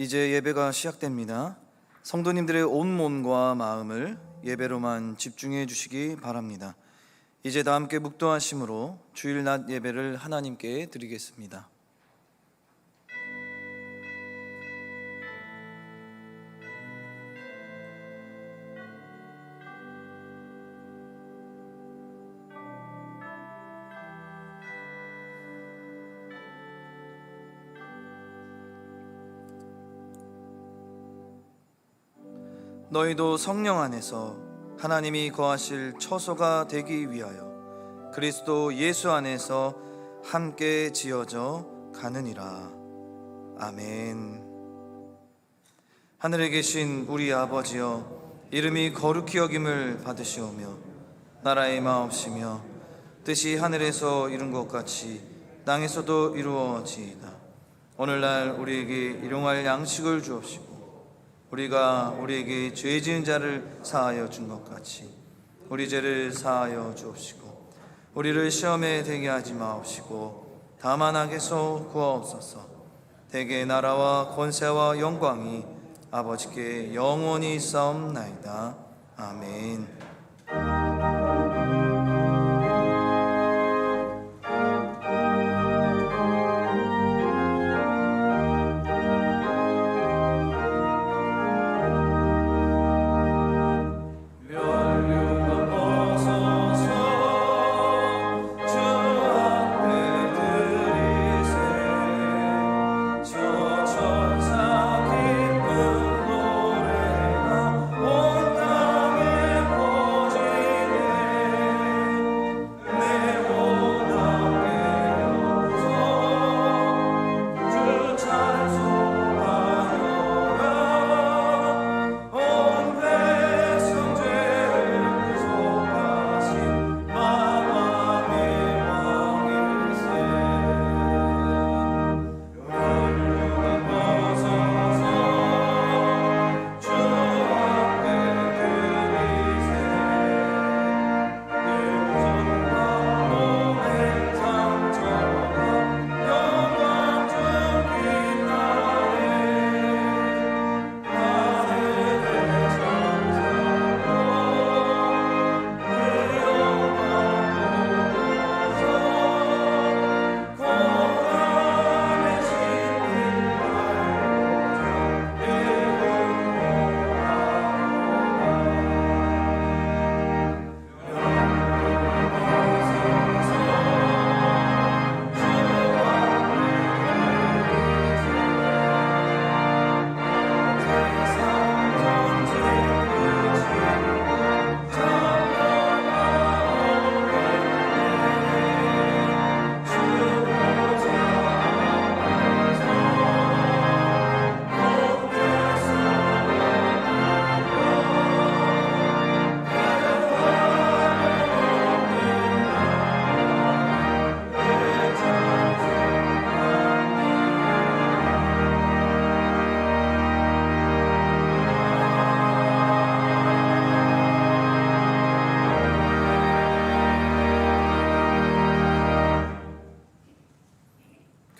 이제 예배가 시작됩니다. 성도님들의 온 몸과 마음을 예배로만 집중해 주시기 바랍니다. 이제 다 함께 묵도하심으로 주일 낮 예배를 하나님께 드리겠습니다. 너희도 성령 안에서 하나님이 거하실 처소가 되기 위하여 그리스도 예수 안에서 함께 지어져 가느니라. 아멘. 하늘에 계신 우리 아버지여, 이름이 거룩히 여김을 받으시오며 나라의 마옵시며 뜻이 하늘에서 이룬 것 같이 땅에서도 이루어지이다. 오늘날 우리에게 일용할 양식을 주옵시고 우리가 우리에게 죄 지은 자를 사하여 준 것 같이 우리 죄를 사하여 주옵시고 우리를 시험에 들게 하지 마옵시고 다만 악에서 구하옵소서. 대개 나라와 권세와 영광이 아버지께 영원히 있사옵나이다. 아멘.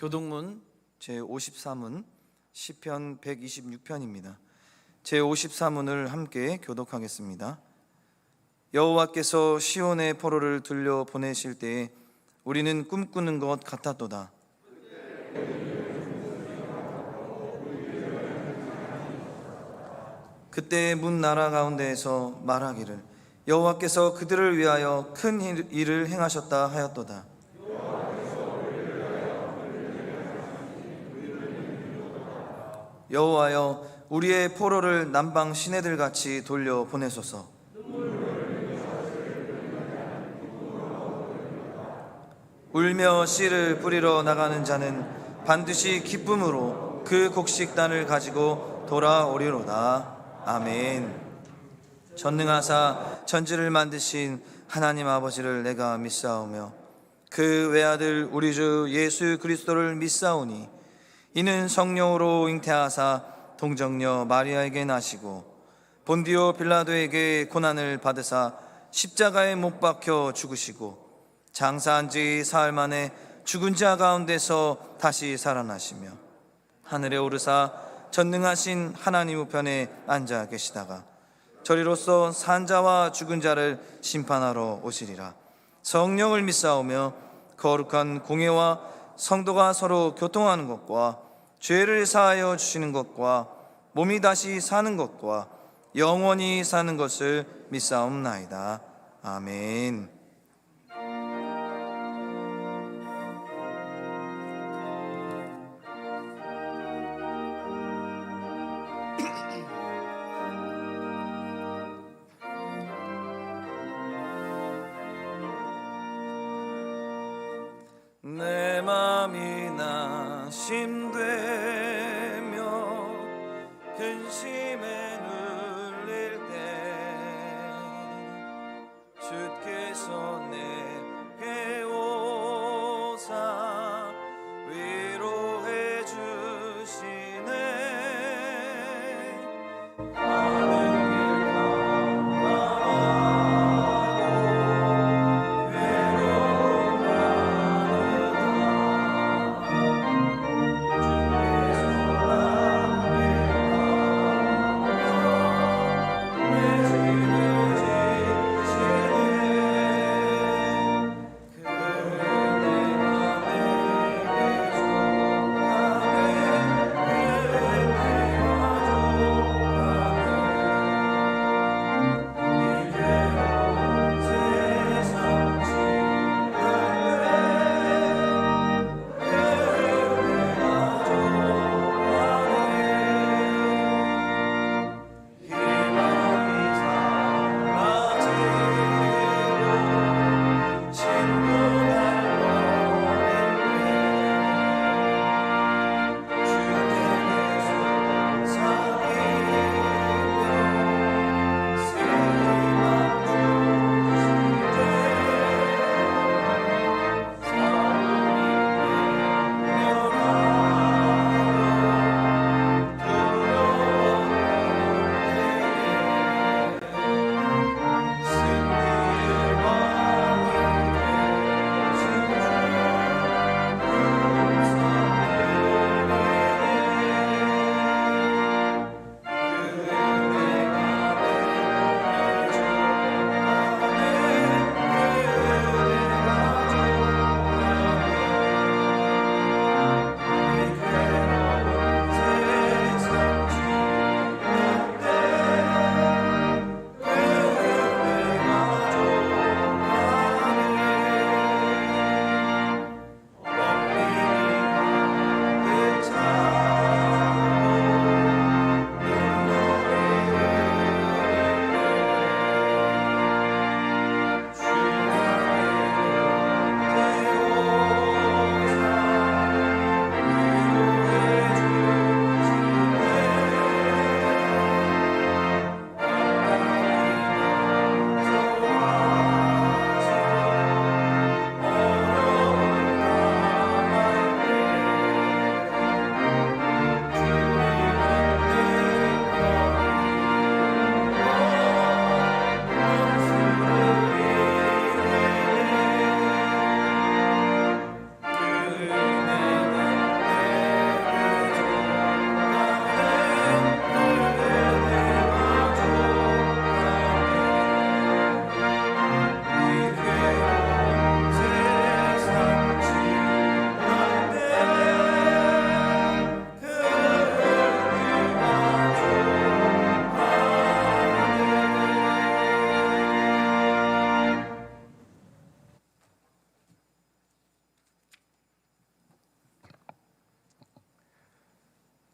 교동문 제53문 시편 126편입니다. 제53문을 함께 교독하겠습니다. 여호와께서 시온의 포로를 들려 보내실 때에 우리는 꿈꾸는 것 같았도다. 그때 문 나라 가운데에서 말하기를 여호와께서 그들을 위하여 큰 일을 행하셨다 하였도다. 여호와여, 우리의 포로를 남방 시내들같이 돌려 보내소서. 울며 씨를 뿌리러 나가는 자는 반드시 기쁨으로 그 곡식단을 가지고 돌아오리로다. 아멘. 전능하사 천지를 만드신 하나님 아버지를 내가 믿사오며 그 외아들 우리 주 예수 그리스도를 믿사오니 이는 성령으로 잉태하사 동정녀 마리아에게 나시고 본디오 빌라도에게 고난을 받으사 십자가에 못 박혀 죽으시고 장사한 지 사흘 만에 죽은 자 가운데서 다시 살아나시며 하늘에 오르사 전능하신 하나님 우편에 앉아 계시다가 저리로서 산자와 죽은 자를 심판하러 오시리라. 성령을 믿사오며 거룩한 공예와 성도가 서로 교통하는 것과 죄를 사하여 주시는 것과 몸이 다시 사는 것과 영원히 사는 것을 믿사옵나이다. 아멘. 내 맘이 낙심되며 근심에 눌릴 때 주께서 내게 오사 위로해 주시네.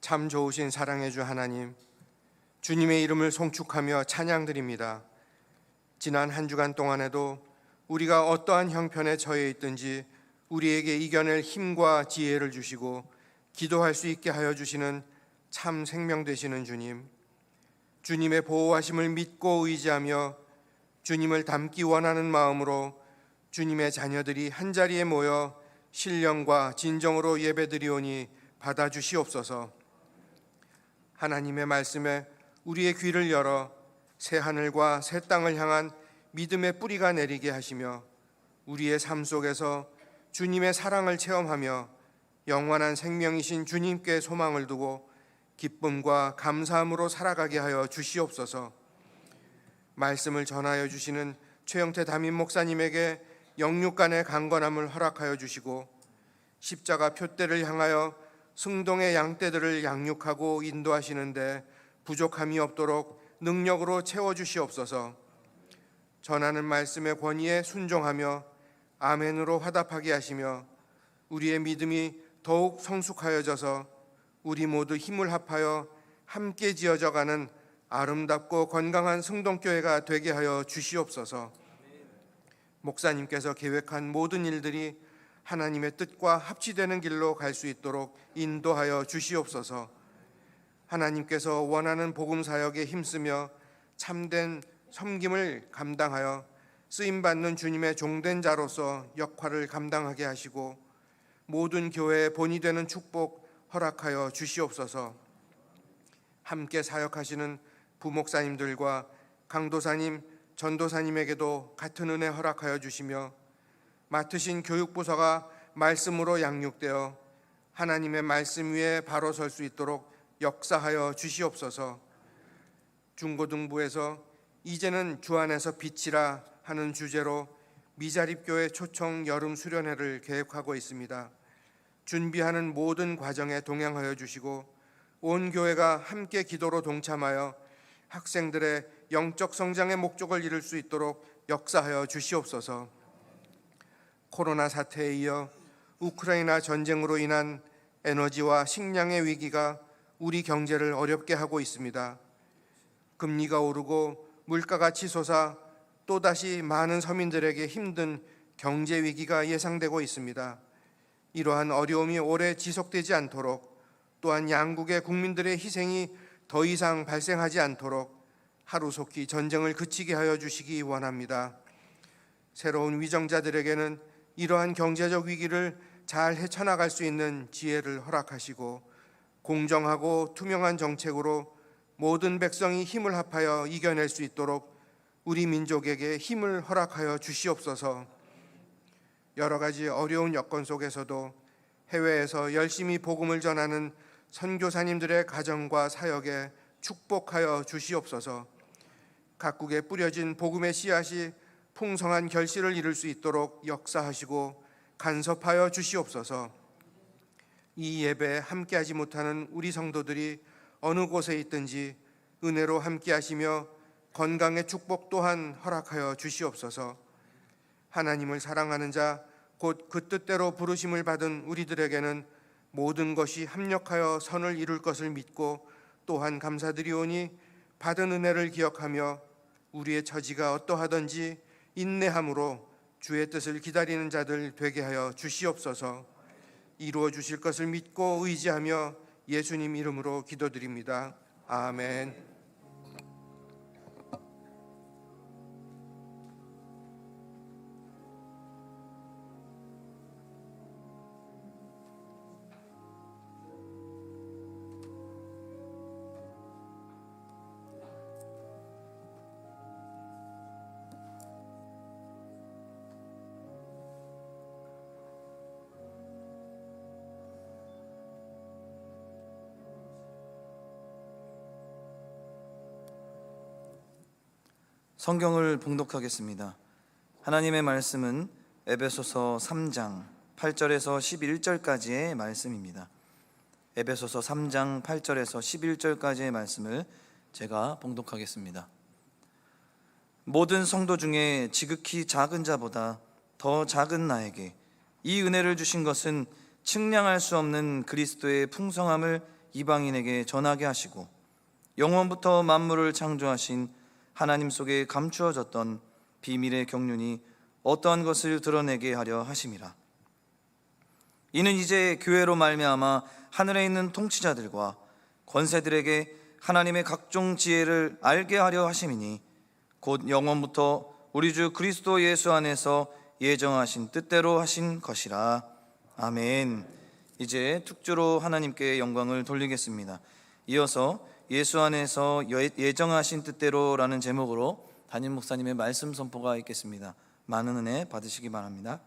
참 좋으신 사랑의 주 하나님, 주님의 이름을 송축하며 찬양드립니다. 지난 한 주간 동안에도 우리가 어떠한 형편에 처해 있든지 우리에게 이겨낼 힘과 지혜를 주시고 기도할 수 있게 하여 주시는 참 생명 되시는 주님, 주님의 보호하심을 믿고 의지하며 주님을 닮기 원하는 마음으로 주님의 자녀들이 한자리에 모여 신령과 진정으로 예배드리오니 받아주시옵소서. 하나님의 말씀에 우리의 귀를 열어 새 하늘과 새 땅을 향한 믿음의 뿌리가 내리게 하시며 우리의 삶 속에서 주님의 사랑을 체험하며 영원한 생명이신 주님께 소망을 두고 기쁨과 감사함으로 살아가게 하여 주시옵소서. 말씀을 전하여 주시는 최영태 담임 목사님에게 영육간의 강건함을 허락하여 주시고 십자가 표대를 향하여 승동의 양떼들을 양육하고 인도하시는데 부족함이 없도록 능력으로 채워주시옵소서. 전하는 말씀의 권위에 순종하며 아멘으로 화답하게 하시며 우리의 믿음이 더욱 성숙하여져서 우리 모두 힘을 합하여 함께 지어져가는 아름답고 건강한 승동교회가 되게 하여 주시옵소서. 목사님께서 계획한 모든 일들이 하나님의 뜻과 합치되는 길로 갈 수 있도록 인도하여 주시옵소서. 하나님께서 원하는 복음 사역에 힘쓰며 참된 섬김을 감당하여 쓰임받는 주님의 종된 자로서 역할을 감당하게 하시고 모든 교회의 본이 되는 축복 허락하여 주시옵소서. 함께 사역하시는 부목사님들과 강도사님, 전도사님에게도 같은 은혜 허락하여 주시며 맡으신 교육부서가 말씀으로 양육되어 하나님의 말씀 위에 바로 설 수 있도록 역사하여 주시옵소서. 중고등부에서 이제는 주 안에서 빛이라 하는 주제로 미자립교회 초청 여름 수련회를 계획하고 있습니다. 준비하는 모든 과정에 동행하여 주시고 온 교회가 함께 기도로 동참하여 학생들의 영적 성장의 목적을 이룰 수 있도록 역사하여 주시옵소서. 코로나 사태에 이어 우크라이나 전쟁으로 인한 에너지와 식량의 위기가 우리 경제를 어렵게 하고 있습니다. 금리가 오르고 물가가 치솟아 또다시 많은 서민들에게 힘든 경제 위기가 예상되고 있습니다. 이러한 어려움이 오래 지속되지 않도록 또한 양국의 국민들의 희생이 더 이상 발생하지 않도록 하루속히 전쟁을 그치게 하여 주시기 원합니다. 새로운 위정자들에게는 이러한 경제적 위기를 잘 헤쳐나갈 수 있는 지혜를 허락하시고 공정하고 투명한 정책으로 모든 백성이 힘을 합하여 이겨낼 수 있도록 우리 민족에게 힘을 허락하여 주시옵소서. 여러 가지 어려운 여건 속에서도 해외에서 열심히 복음을 전하는 선교사님들의 가정과 사역에 축복하여 주시옵소서. 각국에 뿌려진 복음의 씨앗이 풍성한 결실을 이룰 수 있도록 역사하시고 간섭하여 주시옵소서. 이 예배에 함께하지 못하는 우리 성도들이 어느 곳에 있든지 은혜로 함께하시며 건강의 축복 또한 허락하여 주시옵소서. 하나님을 사랑하는 자 곧 그 뜻대로 부르심을 받은 우리들에게는 모든 것이 합력하여 선을 이룰 것을 믿고 또한 감사드리오니 받은 은혜를 기억하며 우리의 처지가 어떠하든지 인내함으로 주의 뜻을 기다리는 자들 되게 하여 주시옵소서. 이루어 주실 것을 믿고 의지하며 예수님 이름으로 기도드립니다. 아멘. 성경을 봉독하겠습니다. 하나님의 말씀은 에베소서 3장 8절에서 11절까지의 말씀입니다. 에베소서 3장 8절에서 11절까지의 말씀을 제가 봉독하겠습니다. 모든 성도 중에 지극히 작은 자보다 더 작은 나에게 이 은혜를 주신 것은 측량할 수 없는 그리스도의 풍성함을 이방인에게 전하게 하시고 영원부터 만물을 창조하신 하나님 속에 감추어졌던 비밀의 경륜이 어떠한 것을 드러내게 하려 하심이라. 이는 이제 교회로 말미암아 하늘에 있는 통치자들과 권세들에게 하나님의 각종 지혜를 알게 하려 하심이니 곧 영원부터 우리 주 그리스도 예수 안에서 예정하신 뜻대로 하신 것이라. 아멘. 이제 특주로 하나님께 영광을 돌리겠습니다. 이어서 예수 안에서 예정하신 뜻대로라는 제목으로 담임 목사님의 말씀 선포가 있겠습니다. 많은 은혜 받으시기 바랍니다.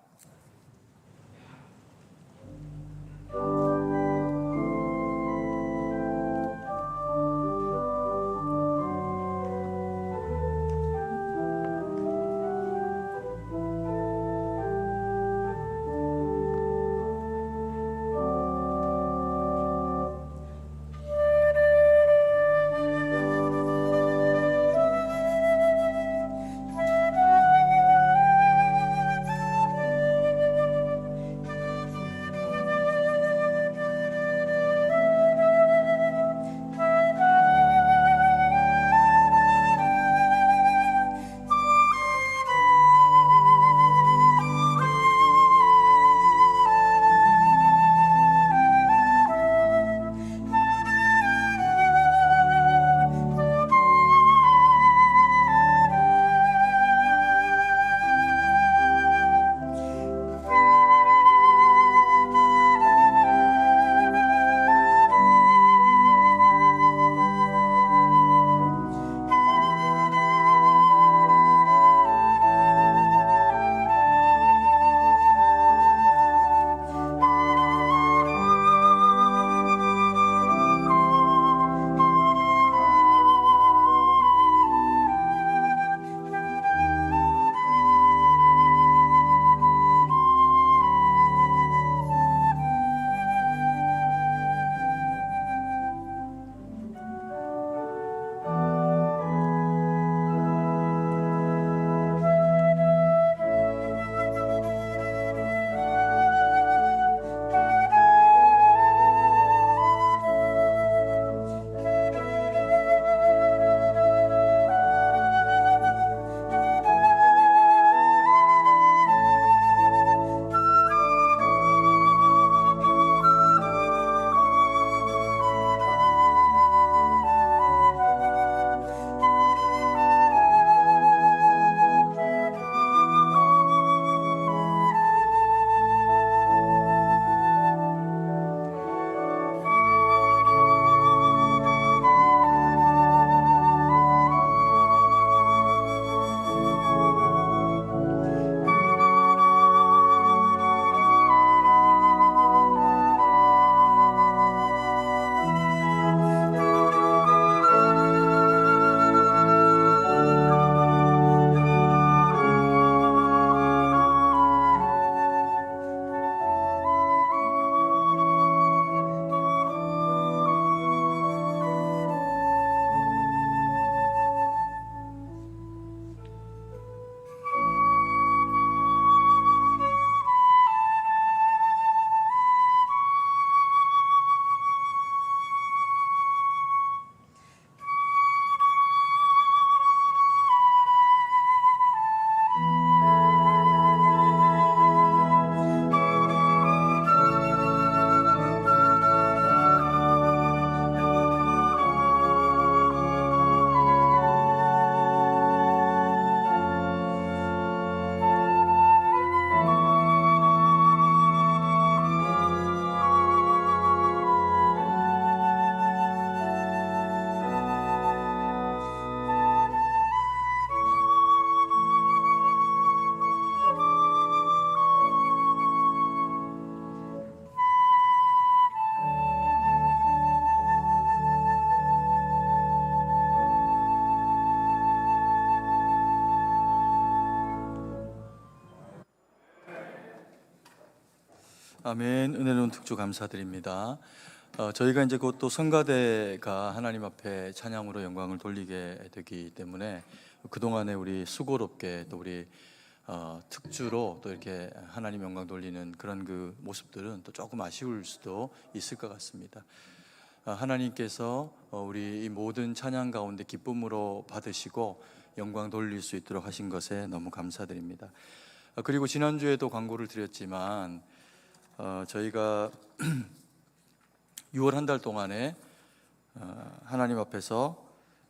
아멘. 은혜로운 특주 감사드립니다. 저희가 이제 곧 또 성가대가 하나님 앞에 찬양으로 영광을 돌리게 되기 때문에 그동안에 우리 수고롭게 또 우리 특주로 또 이렇게 하나님 영광 돌리는 그런 그 모습들은 또 조금 아쉬울 수도 있을 것 같습니다. 하나님께서 우리 이 모든 찬양 가운데 기쁨으로 받으시고 영광 돌릴 수 있도록 하신 것에 너무 감사드립니다. 그리고 지난주에도 광고를 드렸지만 저희가 6월 한 달 동안에 하나님 앞에서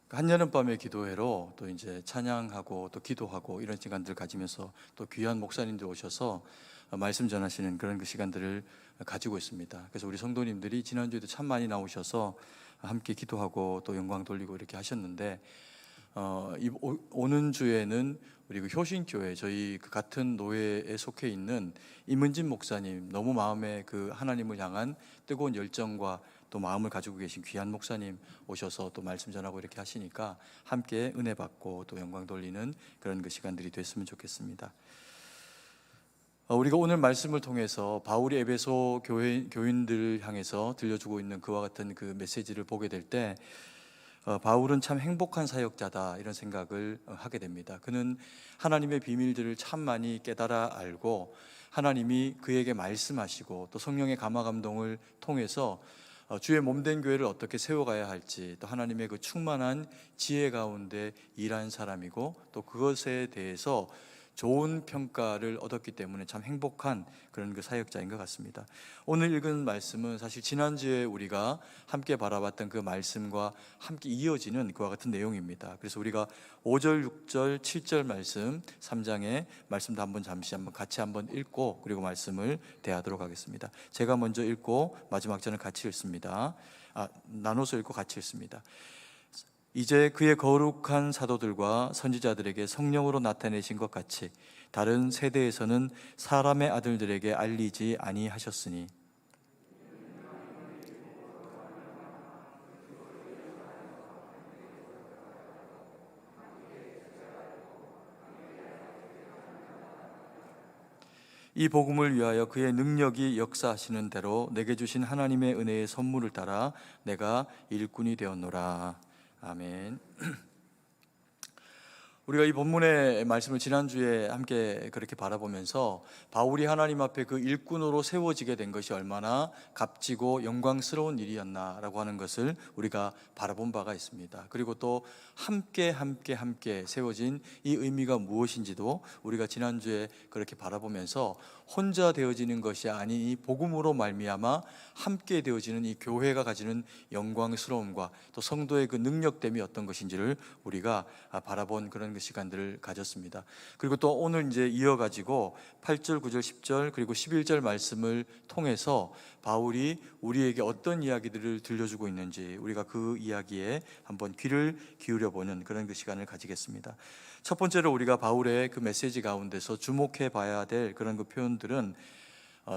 한여름밤의 기도회로 또 이제 찬양하고 또 기도하고 이런 시간들을 가지면서 또 귀한 목사님들 오셔서 말씀 전하시는 그런 그 시간들을 가지고 있습니다. 그래서 우리 성도님들이 지난주에도 참 많이 나오셔서 함께 기도하고 또 영광 돌리고 이렇게 하셨는데 오는 주에는 우리 그 효신교회 저희 그 같은 노회에 속해 있는 임은진 목사님, 너무 마음에 그 하나님을 향한 뜨거운 열정과 또 마음을 가지고 계신 귀한 목사님 오셔서 또 말씀 전하고 이렇게 하시니까 함께 은혜 받고 또 영광 돌리는 그런 그 시간들이 됐으면 좋겠습니다. 우리가 오늘 말씀을 통해서 바울이 에베소 교인들을 향해서 들려주고 있는 그와 같은 그 메시지를 보게 될 때 바울은 참 행복한 사역자다 이런 생각을 하게 됩니다. 그는 하나님의 비밀들을 참 많이 깨달아 알고 하나님이 그에게 말씀하시고 또 성령의 감화 감동을 통해서 주의 몸된 교회를 어떻게 세워가야 할지 또 하나님의 그 충만한 지혜 가운데 일한 사람이고 또 그것에 대해서 좋은 평가를 얻었기 때문에 참 행복한 그런 그 사역자인 것 같습니다. 오늘 읽은 말씀은 사실 지난주에 우리가 함께 바라봤던 그 말씀과 함께 이어지는 그와 같은 내용입니다. 그래서 우리가 5절, 6절, 7절 말씀 3장의 말씀도 한번 잠시 같이 한번 읽고 그리고 말씀을 대하도록 하겠습니다. 제가 먼저 읽고 마지막 절은 같이 읽습니다. 나눠서 읽고 같이 읽습니다. 이제 그의 거룩한 사도들과 선지자들에게 성령으로 나타내신 것 같이 다른 세대에서는 사람의 아들들에게 알리지 아니하셨으니 이 복음을 위하여 그의 능력이 역사하시는 대로 내게 주신 하나님의 은혜의 선물을 따라 내가 일꾼이 되었노라. 아멘. 우리가 이 본문의 말씀을 지난주에 함께 그렇게 바라보면서 바울이 하나님 앞에 그 일꾼으로 세워지게 된 것이 얼마나 값지고 영광스러운 일이었나라고 하는 것을 우리가 바라본 바가 있습니다. 그리고 또 함께 세워진 이 의미가 무엇인지도 우리가 지난주에 그렇게 바라보면서 혼자 되어지는 것이 아닌 이 복음으로 말미암아 함께 되어지는 이 교회가 가지는 영광스러움과 또 성도의 그 능력됨이 어떤 것인지를 우리가 바라본 그런 그 시간들을 가졌습니다. 그리고 또 오늘 이제 이어가지고 8절, 9절, 10절 그리고 11절 말씀을 통해서 바울이 우리에게 어떤 이야기들을 들려주고 있는지 우리가 그 이야기에 한번 귀를 기울여보는 그런 그 시간을 가지겠습니다. 첫 번째로 우리가 바울의 그 메시지 가운데서 주목해 봐야 될 그런 그 표현들은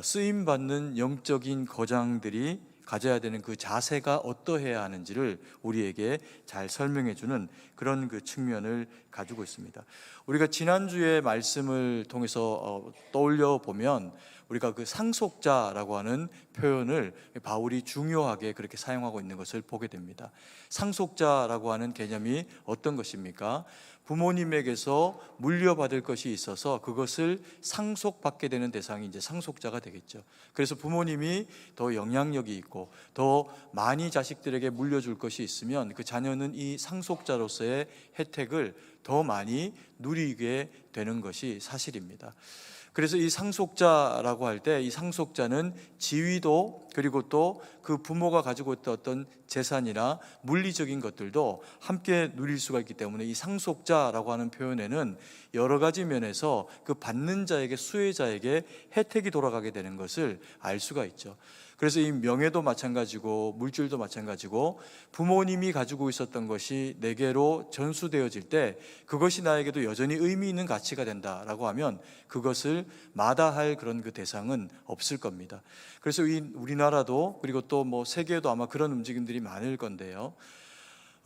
쓰임받는 영적인 거장들이 가져야 되는 그 자세가 어떠해야 하는지를 우리에게 잘 설명해 주는 그런 그 측면을 가지고 있습니다. 우리가 지난주에 말씀을 통해서 떠올려 보면 우리가 그 상속자라고 하는 표현을 바울이 중요하게 그렇게 사용하고 있는 것을 보게 됩니다. 상속자라고 하는 개념이 어떤 것입니까? 부모님에게서 물려받을 것이 있어서 그것을 상속받게 되는 대상이 이제 상속자가 되겠죠. 그래서 부모님이 더 영향력이 있고 더 많이 자식들에게 물려줄 것이 있으면 그 자녀는 이 상속자로서의 혜택을 더 많이 누리게 되는 것이 사실입니다. 그래서 이 상속자라고 할 때 이 상속자는 지위도 그리고 또 그 부모가 가지고 있던 어떤 재산이나 물리적인 것들도 함께 누릴 수가 있기 때문에 이 상속자라고 하는 표현에는 여러 가지 면에서 그 받는 자에게 수혜자에게 혜택이 돌아가게 되는 것을 알 수가 있죠. 그래서 이 명예도 마찬가지고 물질도 마찬가지고 부모님이 가지고 있었던 것이 내게로 전수되어질 때 그것이 나에게도 여전히 의미 있는 가치가 된다라고 하면 그것을 마다할 그런 그 대상은 없을 겁니다. 그래서 우리나라도 그리고 또 뭐 세계에도 아마 그런 움직임들이 많을 건데요.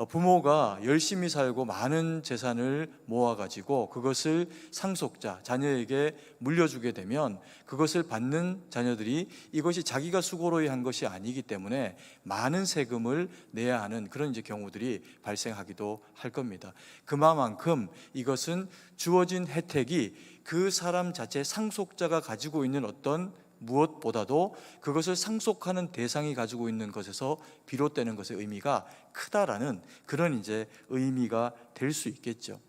부모가 열심히 살고 많은 재산을 모아가지고 그것을 상속자, 자녀에게 물려주게 되면 그것을 받는 자녀들이 이것이 자기가 수고로 한 것이 아니기 때문에 많은 세금을 내야 하는 그런 이제 경우들이 발생하기도 할 겁니다. 그만큼 이것은 주어진 혜택이 그 사람 자체 상속자가 가지고 있는 어떤 무엇보다도 그것을 상속하는 대상이 가지고 있는 것에서 비롯되는 것의 의미가 크다라는 그런 이제 의미가 될 수 있겠죠.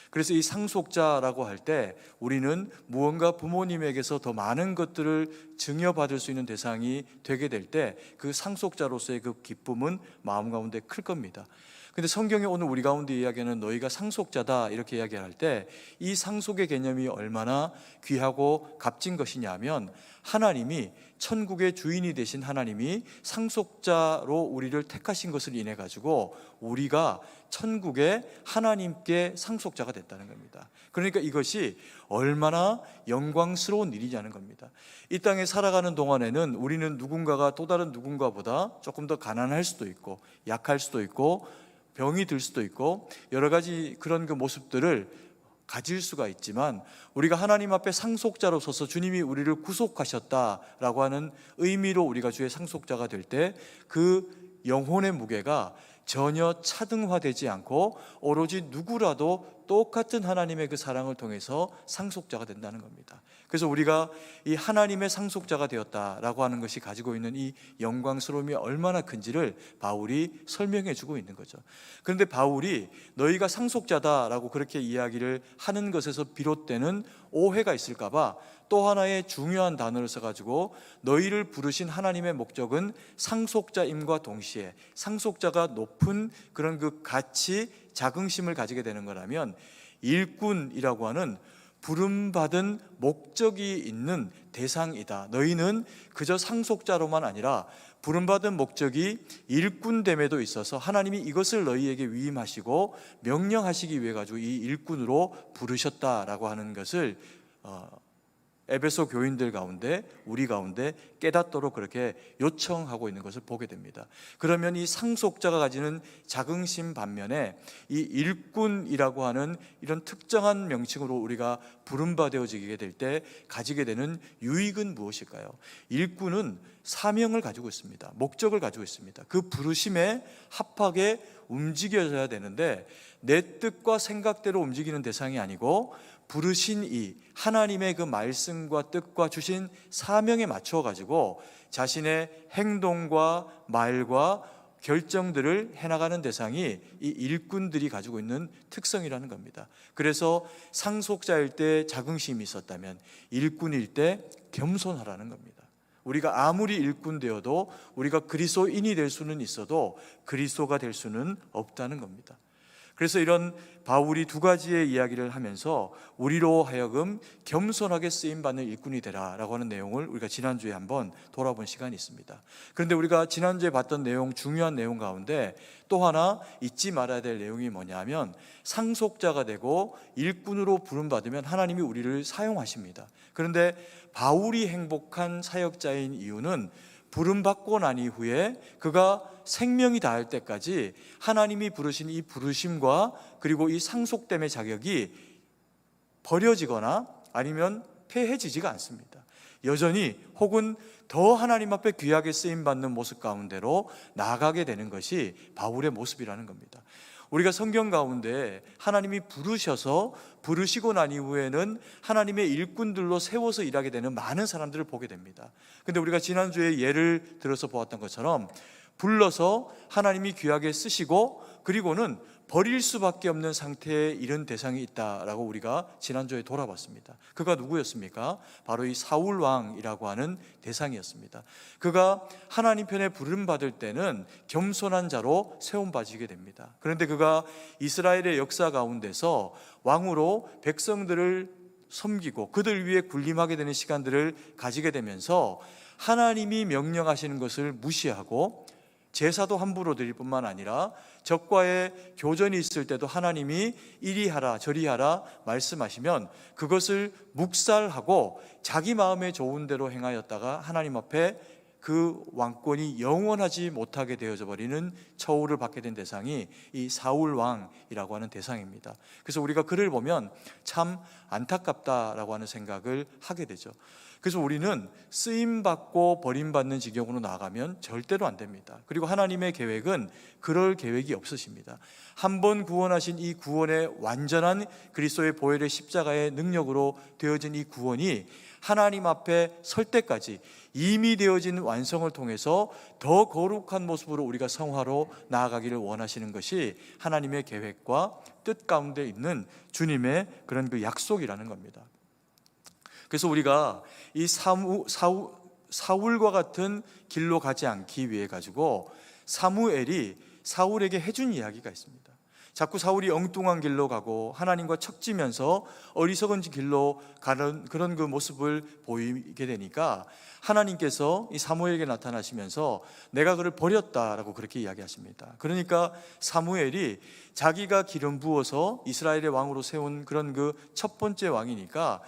그래서 이 상속자라고 할 때 우리는 무언가 부모님에게서 더 많은 것들을 증여받을 수 있는 대상이 되게 될 때 그 상속자로서의 그 기쁨은 마음 가운데 클 겁니다. 근데 성경에 오늘 우리 가운데 이야기하는 너희가 상속자다 이렇게 이야기할 때 이 상속의 개념이 얼마나 귀하고 값진 것이냐면 하나님이 천국의 주인이 되신 하나님이 상속자로 우리를 택하신 것을 인해 가지고 우리가 천국의 하나님께 상속자가 됐다는 겁니다. 그러니까 이것이 얼마나 영광스러운 일이냐는 겁니다. 이 땅에 살아가는 동안에는 우리는 누군가가 또 다른 누군가보다 조금 더 가난할 수도 있고 약할 수도 있고 병이 들 수도 있고 여러 가지 그런 그 모습들을 가질 수가 있지만 우리가 하나님 앞에 상속자로 서서 주님이 우리를 구속하셨다라고 하는 의미로 우리가 주의 상속자가 될 때 그 영혼의 무게가 전혀 차등화되지 않고 오로지 누구라도 똑같은 하나님의 그 사랑을 통해서 상속자가 된다는 겁니다. 그래서 우리가 이 하나님의 상속자가 되었다라고 하는 것이 가지고 있는 이 영광스러움이 얼마나 큰지를 바울이 설명해 주고 있는 거죠. 그런데 바울이 너희가 상속자다라고 그렇게 이야기를 하는 것에서 비롯되는 오해가 있을까 봐 또 하나의 중요한 단어를 써가지고 너희를 부르신 하나님의 목적은 상속자임과 동시에 상속자가 높은 그런 그 가치, 자긍심을 가지게 되는 거라면 일꾼이라고 하는 부름받은 목적이 있는 대상이다. 너희는 그저 상속자로만 아니라 부름받은 목적이 일꾼됨에도 있어서 하나님이 이것을 너희에게 위임하시고 명령하시기 위해 가지고 이 일꾼으로 부르셨다라고 하는 것을 에베소 교인들 가운데 우리 가운데 깨닫도록 그렇게 요청하고 있는 것을 보게 됩니다. 그러면 이 상속자가 가지는 자긍심 반면에 이 일꾼이라고 하는 이런 특정한 명칭으로 우리가 부름받아지게 될 때 가지게 되는 유익은 무엇일까요? 일꾼은 사명을 가지고 있습니다. 목적을 가지고 있습니다. 그 부르심에 합하게 움직여져야 되는데 내 뜻과 생각대로 움직이는 대상이 아니고 부르신 이 하나님의 그 말씀과 뜻과 주신 사명에 맞춰 가지고 자신의 행동과 말과 결정들을 해나가는 대상이 이 일꾼들이 가지고 있는 특성이라는 겁니다. 그래서 상속자일 때 자긍심이 있었다면 일꾼일 때 겸손하라는 겁니다. 우리가 아무리 일꾼 되어도 우리가 그리스도인이 될 수는 있어도 그리스도가 될 수는 없다는 겁니다. 그래서 이런 바울이 두 가지의 이야기를 하면서 우리로 하여금 겸손하게 쓰임받는 일꾼이 되라라고 하는 내용을 우리가 지난주에 한번 돌아본 시간이 있습니다. 그런데 우리가 지난주에 봤던 내용, 중요한 내용 가운데 또 하나 잊지 말아야 될 내용이 뭐냐면 상속자가 되고 일꾼으로 부름받으면 하나님이 우리를 사용하십니다. 그런데 바울이 행복한 사역자인 이유는 부름받고 난 이후에 그가 생명이 다할 때까지 하나님이 부르신 이 부르심과 그리고 이 상속됨의 자격이 버려지거나 아니면 폐해지지가 않습니다. 여전히 혹은 더 하나님 앞에 귀하게 쓰임받는 모습 가운데로 나아가게 되는 것이 바울의 모습이라는 겁니다. 우리가 성경 가운데 하나님이 부르시고 난 이후에는 하나님의 일꾼들로 세워서 일하게 되는 많은 사람들을 보게 됩니다. 근데 우리가 지난주에 예를 들어서 보았던 것처럼 불러서 하나님이 귀하게 쓰시고 그리고는 버릴 수밖에 없는 상태에 이른 대상이 있다라고 우리가 지난주에 돌아봤습니다. 그가 누구였습니까? 바로 이 사울 왕이라고 하는 대상이었습니다. 그가 하나님 편에 부름받을 때는 겸손한 자로 세움받게 됩니다. 그런데 그가 이스라엘의 역사 가운데서 왕으로 백성들을 섬기고 그들 위해 군림하게 되는 시간들을 가지게 되면서 하나님이 명령하시는 것을 무시하고 제사도 함부로 드릴 뿐만 아니라 적과의 교전이 있을 때도 하나님이 이리 하라 저리 하라 말씀하시면 그것을 묵살하고 자기 마음에 좋은 대로 행하였다가 하나님 앞에 그 왕권이 영원하지 못하게 되어져 버리는 처우를 받게 된 대상이 이 사울 왕이라고 하는 대상입니다. 그래서 우리가 그를 보면 참 안타깝다라고 하는 생각을 하게 되죠. 그래서 우리는 쓰임받고 버림받는 지경으로 나아가면 절대로 안 됩니다. 그리고 하나님의 계획은 그럴 계획이 없으십니다. 한 번 구원하신 이 구원의 완전한 그리스도의 보혈의 십자가의 능력으로 되어진 이 구원이 하나님 앞에 설 때까지 이미 되어진 완성을 통해서 더 거룩한 모습으로 우리가 성화로 나아가기를 원하시는 것이 하나님의 계획과 뜻 가운데 있는 주님의 그런 그 약속이라는 겁니다. 그래서 우리가 이 사울과 같은 길로 가지 않기 위해 가지고 사무엘이 사울에게 해준 이야기가 있습니다. 자꾸 사울이 엉뚱한 길로 가고 하나님과 척지면서 어리석은 길로 가는 그런 그 모습을 보이게 되니까 하나님께서 이 사무엘에게 나타나시면서 내가 그를 버렸다라고 그렇게 이야기하십니다. 그러니까 사무엘이 자기가 기름 부어서 이스라엘의 왕으로 세운 그런 그 첫 번째 왕이니까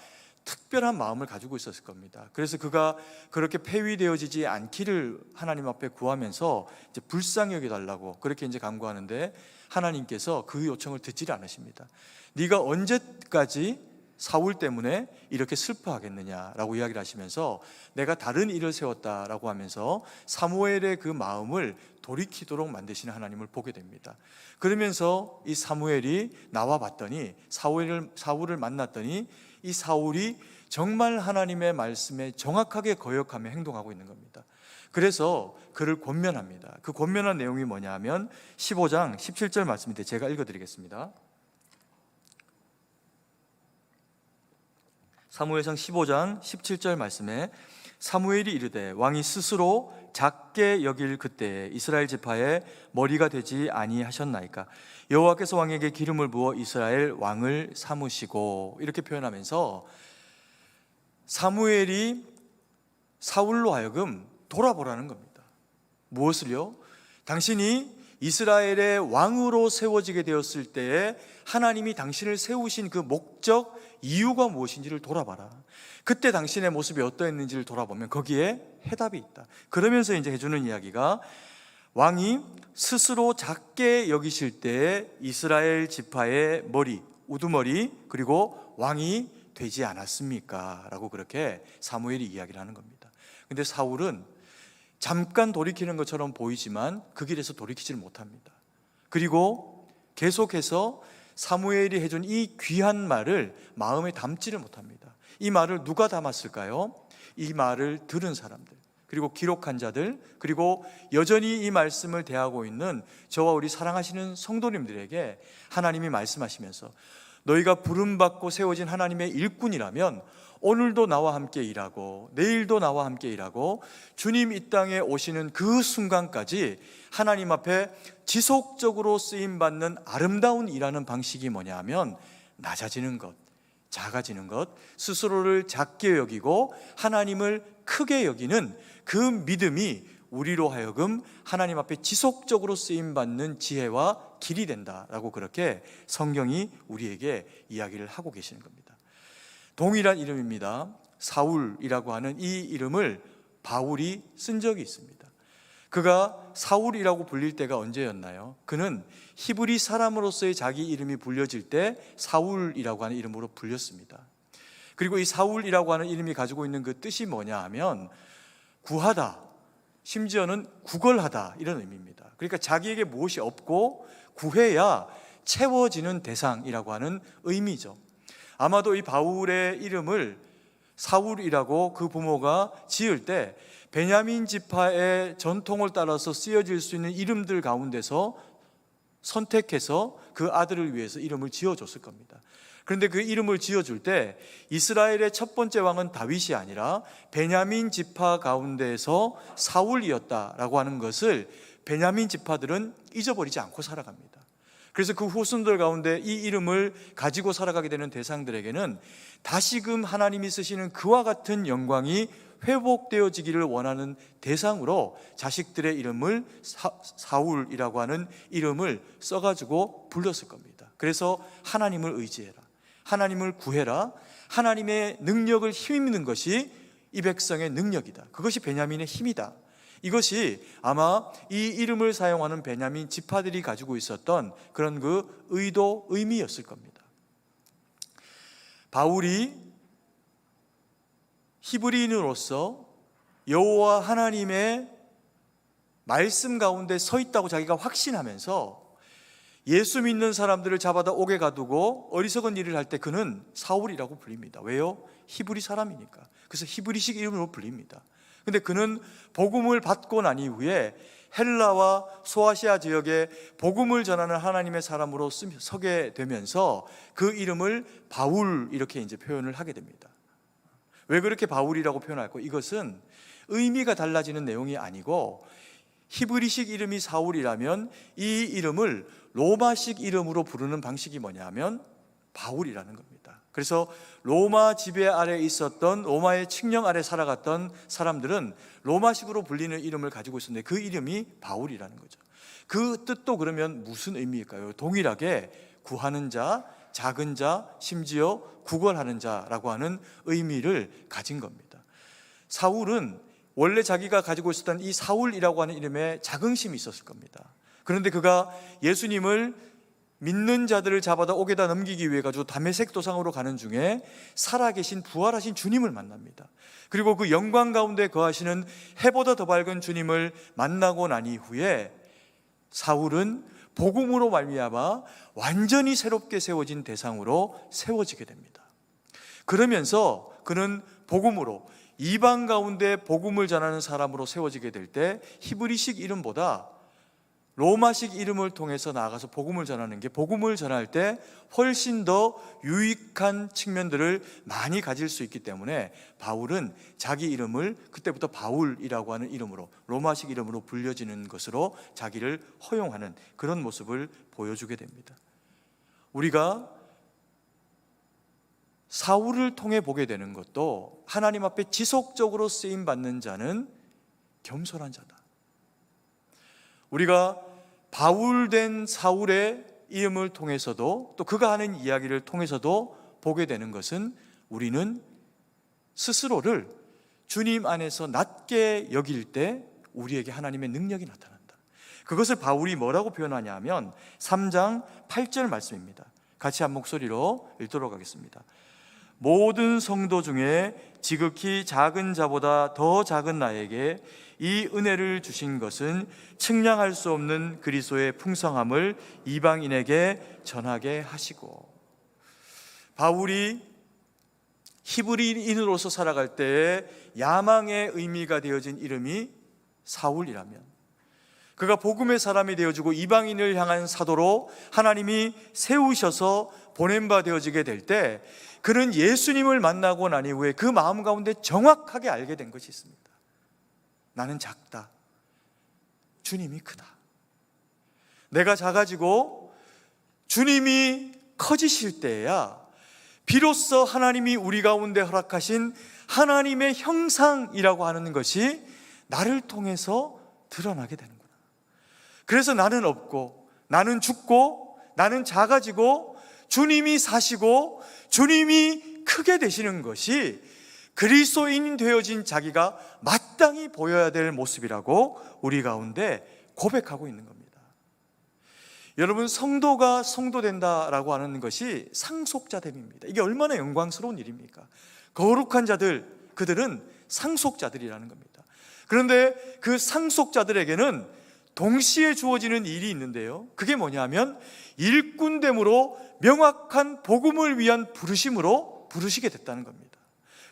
특별한 마음을 가지고 있었을 겁니다. 그래서 그가 그렇게 폐위되어지지 않기를 하나님 앞에 구하면서 이제 불쌍히 여겨달라고 그렇게 이제 간구하는데 하나님께서 그 요청을 듣지를 않으십니다. 네가 언제까지 사울 때문에 이렇게 슬퍼하겠느냐라고 이야기를 하시면서 내가 다른 일을 세웠다라고 하면서 사무엘의 그 마음을 돌이키도록 만드시는 하나님을 보게 됩니다. 그러면서 이 사무엘이 나와 봤더니 사울을 만났더니 이 사울이 정말 하나님의 말씀에 정확하게 거역하며 행동하고 있는 겁니다. 그래서 그를 권면합니다. 그 권면한 내용이 뭐냐 하면 15장 17절 말씀인데 제가 읽어드리겠습니다. 사무엘상 15장 17절 말씀에 사무엘이 이르되 왕이 스스로 작게 여길 그때에 이스라엘 지파의 머리가 되지 아니하셨나이까. 여호와께서 왕에게 기름을 부어 이스라엘 왕을 삼으시고, 이렇게 표현하면서 사무엘이 사울로 하여금 돌아보라는 겁니다. 무엇을요? 당신이 이스라엘의 왕으로 세워지게 되었을 때에 하나님이 당신을 세우신 그 목적, 이유가 무엇인지를 돌아봐라. 그때 당신의 모습이 어떠했는지를 돌아보면 거기에 해답이 있다. 그러면서 이제 해주는 이야기가 왕이 스스로 작게 여기실 때에 이스라엘 지파의 머리, 우두머리, 그리고 왕이 되지 않았습니까? 라고 그렇게 사무엘이 이야기를 하는 겁니다. 근데 사울은 잠깐 돌이키는 것처럼 보이지만 그 길에서 돌이키지를 못합니다. 그리고 계속해서 사무엘이 해준 이 귀한 말을 마음에 담지를 못합니다. 이 말을 누가 담았을까요? 이 말을 들은 사람들, 그리고 기록한 자들, 그리고 여전히 이 말씀을 대하고 있는 저와 우리 사랑하시는 성도님들에게 하나님이 말씀하시면서 너희가 부름받고 세워진 하나님의 일꾼이라면 오늘도 나와 함께 일하고 내일도 나와 함께 일하고 주님 이 땅에 오시는 그 순간까지 하나님 앞에 지속적으로 쓰임받는 아름다운 일하는 방식이 뭐냐 하면 낮아지는 것, 작아지는 것, 스스로를 작게 여기고 하나님을 크게 여기는 그 믿음이 우리로 하여금 하나님 앞에 지속적으로 쓰임받는 지혜와 길이 된다라고 그렇게 성경이 우리에게 이야기를 하고 계시는 겁니다. 동일한 이름입니다. 사울이라고 하는 이 이름을 바울이 쓴 적이 있습니다. 그가 사울이라고 불릴 때가 언제였나요? 그는 히브리 사람으로서의 자기 이름이 불려질 때 사울이라고 하는 이름으로 불렸습니다. 그리고 이 사울이라고 하는 이름이 가지고 있는 그 뜻이 뭐냐 하면 구하다, 심지어는 구걸하다, 이런 의미입니다. 그러니까 자기에게 무엇이 없고 구해야 채워지는 대상이라고 하는 의미죠. 아마도 이 바울의 이름을 사울이라고 그 부모가 지을 때 베냐민 지파의 전통을 따라서 쓰여질 수 있는 이름들 가운데서 선택해서 그 아들을 위해서 이름을 지어줬을 겁니다. 그런데 그 이름을 지어줄 때 이스라엘의 첫 번째 왕은 다윗이 아니라 베냐민 지파 가운데에서 사울이었다라고 하는 것을 베냐민 지파들은 잊어버리지 않고 살아갑니다. 그래서 그 후손들 가운데 이 이름을 가지고 살아가게 되는 대상들에게는 다시금 하나님이 쓰시는 그와 같은 영광이 회복되어지기를 원하는 대상으로 자식들의 이름을 사울이라고 하는 이름을 써가지고 불렀을 겁니다. 그래서 하나님을 의지해라, 하나님을 구해라, 하나님의 능력을 힘입는 것이 이 백성의 능력이다, 그것이 베냐민의 힘이다 이것이 아마 이 이름을 사용하는 베냐민 지파들이 가지고 있었던 그런 그 의도, 의미였을 겁니다. 바울이 히브리인으로서 여호와 하나님의 말씀 가운데 서 있다고 자기가 확신하면서 예수 믿는 사람들을 잡아다 옥에 가두고 어리석은 일을 할 때 그는 사울이라고 불립니다. 왜요? 히브리 사람이니까. 그래서 히브리식 이름으로 불립니다. 근데 그는 복음을 받고 난 이후에 헬라와 소아시아 지역에 복음을 전하는 하나님의 사람으로 서게 되면서 그 이름을 바울 이렇게 이제 표현을 하게 됩니다. 왜 그렇게 바울이라고 표현할까? 이것은 의미가 달라지는 내용이 아니고 히브리식 이름이 사울이라면 이 이름을 로마식 이름으로 부르는 방식이 뭐냐면 바울이라는 겁니다. 그래서 로마 지배 아래 있었던 로마의 칙령 아래 살아갔던 사람들은 로마식으로 불리는 이름을 가지고 있었는데 그 이름이 바울이라는 거죠. 그 뜻도 그러면 무슨 의미일까요? 동일하게 구하는 자, 작은 자, 심지어 구걸하는 자라고 하는 의미를 가진 겁니다. 사울은 원래 자기가 가지고 있었던 이 사울이라고 하는 이름에 자긍심이 있었을 겁니다. 그런데 그가 예수님을 믿는 자들을 잡아다 옥에다 넘기기 위해 가지고 다메섹 도상으로 가는 중에 살아계신 부활하신 주님을 만납니다. 그리고 그 영광 가운데 거하시는 해보다 더 밝은 주님을 만나고 난 이후에 사울은 복음으로 말미암아 완전히 새롭게 세워진 대상으로 세워지게 됩니다. 그러면서 그는 복음으로 이방 가운데 복음을 전하는 사람으로 세워지게 될 때 히브리식 이름보다 로마식 이름을 통해서 나아가서 복음을 전하는 게 복음을 전할 때 훨씬 더 유익한 측면들을 많이 가질 수 있기 때문에 바울은 자기 이름을 그때부터 바울이라고 하는 이름으로 로마식 이름으로 불려지는 것으로 자기를 허용하는 그런 모습을 보여주게 됩니다. 우리가 사울을 통해 보게 되는 것도 하나님 앞에 지속적으로 쓰임받는 자는 겸손한 자다. 우리가 바울된 사울의 이름을 통해서도 또 그가 하는 이야기를 통해서도 보게 되는 것은 우리는 스스로를 주님 안에서 낮게 여길 때 우리에게 하나님의 능력이 나타난다. 그것을 바울이 뭐라고 표현하냐 하면 3장 8절 말씀입니다. 같이 한 목소리로 읽도록 하겠습니다. 모든 성도 중에 지극히 작은 자보다 더 작은 나에게 이 은혜를 주신 것은 측량할 수 없는 그리스도의 풍성함을 이방인에게 전하게 하시고, 바울이 히브리인으로서 살아갈 때에 야망의 의미가 되어진 이름이 사울이라면, 그가 복음의 사람이 되어지고 이방인을 향한 사도로 하나님이 세우셔서 보낸 바 되어지게 될 때 그는 예수님을 만나고 난 이후에 그 마음 가운데 정확하게 알게 된 것이 있습니다. 나는 작다, 주님이 크다. 내가 작아지고 주님이 커지실 때야 비로소 하나님이 우리 가운데 허락하신 하나님의 형상이라고 하는 것이 나를 통해서 드러나게 되는구나. 그래서 나는 없고 나는 죽고 나는 작아지고 주님이 사시고 주님이 크게 되시는 것이 그리스도인 되어진 자기가 마땅히 보여야 될 모습이라고 우리 가운데 고백하고 있는 겁니다. 여러분, 성도가 성도된다라고 하는 것이 상속자됨입니다. 이게 얼마나 영광스러운 일입니까? 거룩한 자들, 그들은 상속자들이라는 겁니다. 그런데 그 상속자들에게는 동시에 주어지는 일이 있는데요, 그게 뭐냐면 일꾼됨으로 명확한 복음을 위한 부르심으로 부르시게 됐다는 겁니다.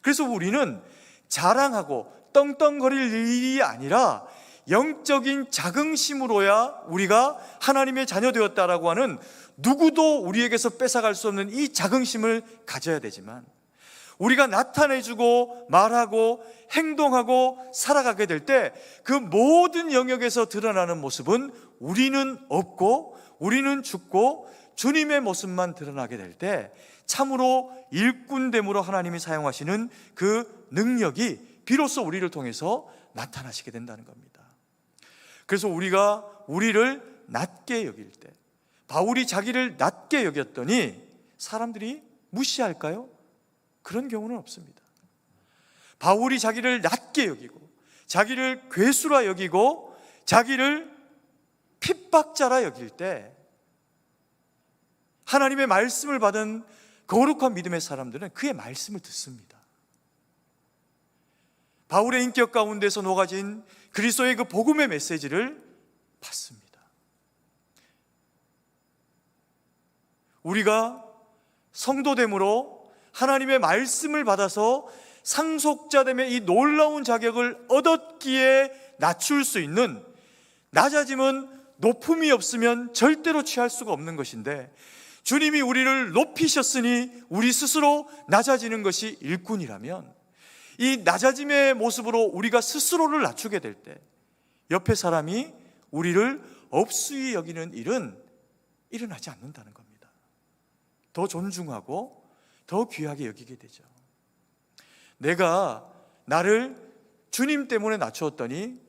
그래서 우리는 자랑하고 떵떵거릴 일이 아니라 영적인 자긍심으로야 우리가 하나님의 자녀 되었다라고 하는, 누구도 우리에게서 뺏어갈 수 없는 이 자긍심을 가져야 되지만, 우리가 나타내주고 말하고 행동하고 살아가게 될 때 그 모든 영역에서 드러나는 모습은 우리는 없고 우리는 죽고 주님의 모습만 드러나게 될 때 참으로 일꾼됨으로 하나님이 사용하시는 그 능력이 비로소 우리를 통해서 나타나시게 된다는 겁니다. 그래서 우리가 우리를 낮게 여길 때, 바울이 자기를 낮게 여겼더니 사람들이 무시할까요? 그런 경우는 없습니다. 바울이 자기를 낮게 여기고 자기를 괴수라 여기고 자기를 핍박자라 여길 때 하나님의 말씀을 받은 거룩한 믿음의 사람들은 그의 말씀을 듣습니다. 바울의 인격 가운데서 녹아진 그리스도의 그 복음의 메시지를 받습니다. 우리가 성도됨으로 하나님의 말씀을 받아서 상속자됨의 이 놀라운 자격을 얻었기에 낮출 수 있는, 낮아짐은 높음이 없으면 절대로 취할 수가 없는 것인데 주님이 우리를 높이셨으니 우리 스스로 낮아지는 것이 일꾼이라면, 이 낮아짐의 모습으로 우리가 스스로를 낮추게 될 때 옆에 사람이 우리를 업수히 여기는 일은 일어나지 않는다는 겁니다. 더 존중하고 더 귀하게 여기게 되죠. 내가 나를 주님 때문에 낮추었더니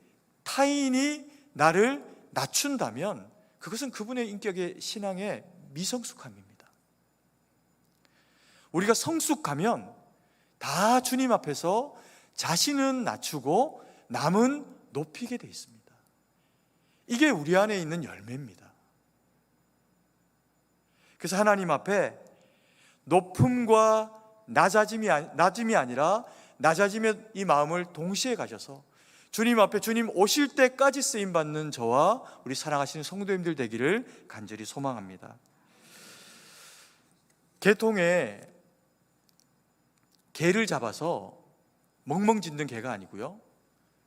타인이 나를 낮춘다면 그것은 그분의 인격의 신앙의 미성숙함입니다. 우리가 성숙하면 다 주님 앞에서 자신은 낮추고 남은 높이게 돼 있습니다. 이게 우리 안에 있는 열매입니다. 그래서 하나님 앞에 높음과 낮음이 아니라 낮아짐의 이 마음을 동시에 가져서 주님 앞에 주님 오실 때까지 쓰임받는 저와 우리 사랑하시는 성도님들 되기를 간절히 소망합니다. 개통에 개를 잡아서 멍멍 짖는 개가 아니고요,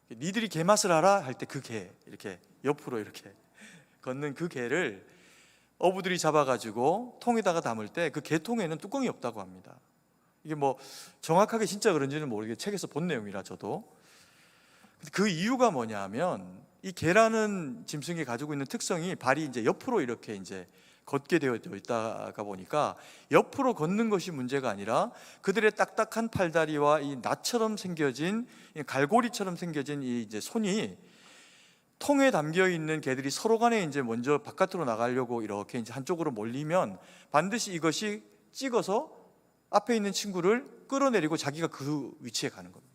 니들이 개 맛을 알아? 할 때 그 개 이렇게 옆으로 이렇게 걷는 그 개를 어부들이 잡아가지고 통에다가 담을 때 그 개통에는 뚜껑이 없다고 합니다. 이게 뭐 정확하게 진짜 그런지는 모르겠어요. 책에서 본 내용이라 저도. 그 이유가 뭐냐 하면 이 개라는 짐승이 가지고 있는 특성이 발이 이제 옆으로 이렇게 이제 걷게 되어 있다가 보니까 옆으로 걷는 것이 문제가 아니라 그들의 딱딱한 팔다리와 이 나처럼 생겨진 갈고리처럼 생겨진 이 이제 손이 통에 담겨 있는 개들이 서로 간에 이제 먼저 바깥으로 나가려고 이렇게 이제 한쪽으로 몰리면 반드시 이것이 찍어서 앞에 있는 친구를 끌어내리고 자기가 그 위치에 가는 겁니다.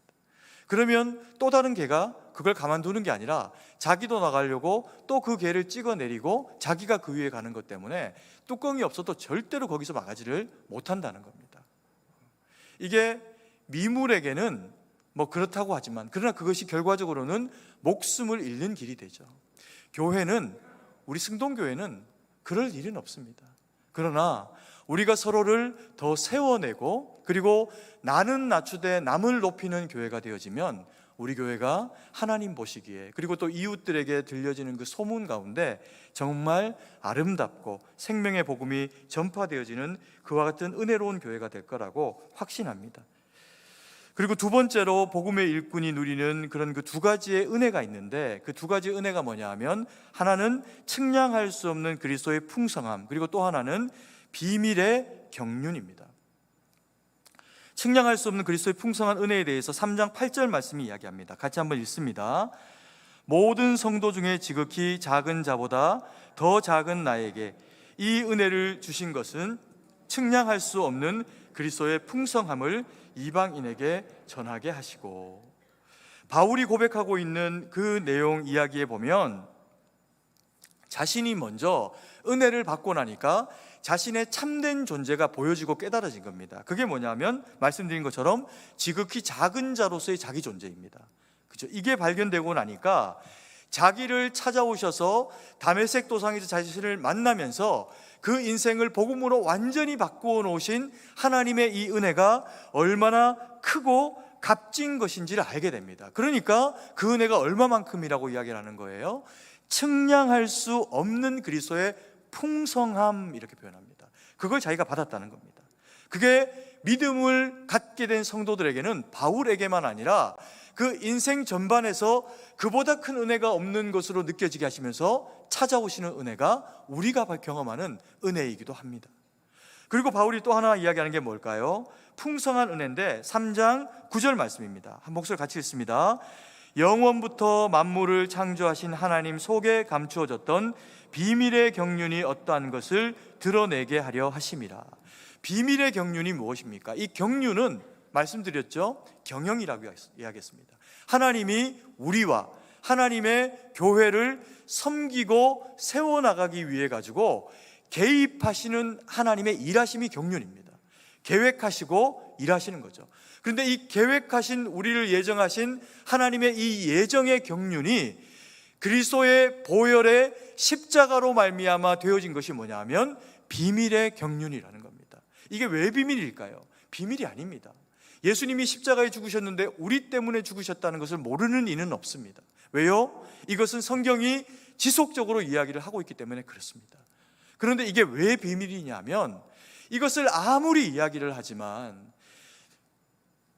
그러면 또 다른 개가 그걸 가만두는 게 아니라 자기도 나가려고 또 그 개를 찍어내리고 자기가 그 위에 가는 것 때문에 뚜껑이 없어도 절대로 거기서 망하지를 못한다는 겁니다. 이게 미물에게는 뭐 그렇다고 하지만 그러나 그것이 결과적으로는 목숨을 잃는 길이 되죠. 교회는, 우리 승동교회는 그럴 일은 없습니다. 그러나 우리가 서로를 더 세워내고 그리고 나는 낮추되 남을 높이는 교회가 되어지면 우리 교회가 하나님 보시기에 그리고 또 이웃들에게 들려지는 그 소문 가운데 정말 아름답고 생명의 복음이 전파되어지는 그와 같은 은혜로운 교회가 될 거라고 확신합니다. 그리고 두 번째로 복음의 일꾼이 누리는 그런 그 두 가지의 은혜가 있는데 그 두 가지 은혜가 뭐냐 하면 하나는 측량할 수 없는 그리스도의 풍성함, 그리고 또 하나는 비밀의 경륜입니다. 측량할 수 없는 그리스도의 풍성한 은혜에 대해서 3장 8절 말씀이 이야기합니다. 같이 한번 읽습니다. 모든 성도 중에 지극히 작은 자보다 더 작은 나에게 이 은혜를 주신 것은 측량할 수 없는 그리스도의 풍성함을 이방인에게 전하게 하시고, 바울이 고백하고 있는 그 내용 이야기에 보면 자신이 먼저 은혜를 받고 나니까 자신의 참된 존재가 보여지고 깨달아진 겁니다. 그게 뭐냐면 말씀드린 것처럼 지극히 작은 자로서의 자기 존재입니다. 그죠? 이게 발견되고 나니까 자기를 찾아오셔서 다메섹 도상에서 자신을 만나면서 그 인생을 복음으로 완전히 바꾸어 놓으신 하나님의 이 은혜가 얼마나 크고 값진 것인지를 알게 됩니다. 그러니까 그 은혜가 얼마만큼이라고 이야기를 하는 거예요. 측량할 수 없는 그리스도의 풍성함, 이렇게 표현합니다. 그걸 자기가 받았다는 겁니다. 그게 믿음을 갖게 된 성도들에게는 바울에게만 아니라 그 인생 전반에서 그보다 큰 은혜가 없는 것으로 느껴지게 하시면서 찾아오시는 은혜가 우리가 경험하는 은혜이기도 합니다. 그리고 바울이 또 하나 이야기하는 게 뭘까요? 풍성한 은혜인데 3장 9절 말씀입니다. 한 목소리 같이 읽습니다. 영원부터 만물을 창조하신 하나님 속에 감추어졌던 비밀의 경륜이 어떠한 것을 드러내게 하려 하심이라. 비밀의 경륜이 무엇입니까? 이 경륜은 말씀드렸죠, 경영이라고 이야기했습니다. 하나님이 우리와 하나님의 교회를 섬기고 세워나가기 위해 가지고 개입하시는 하나님의 일하심이 경륜입니다. 계획하시고 일하시는 거죠. 그런데 이 계획하신, 우리를 예정하신 하나님의 이 예정의 경륜이 그리스도의 보혈의 십자가로 말미암아 되어진 것이 뭐냐 하면 비밀의 경륜이라는 겁니다. 이게 왜 비밀일까요? 비밀이 아닙니다. 예수님이 십자가에 죽으셨는데 우리 때문에 죽으셨다는 것을 모르는 이는 없습니다. 왜요? 이것은 성경이 지속적으로 이야기를 하고 있기 때문에 그렇습니다. 그런데 이게 왜 비밀이냐면, 이것을 아무리 이야기를 하지만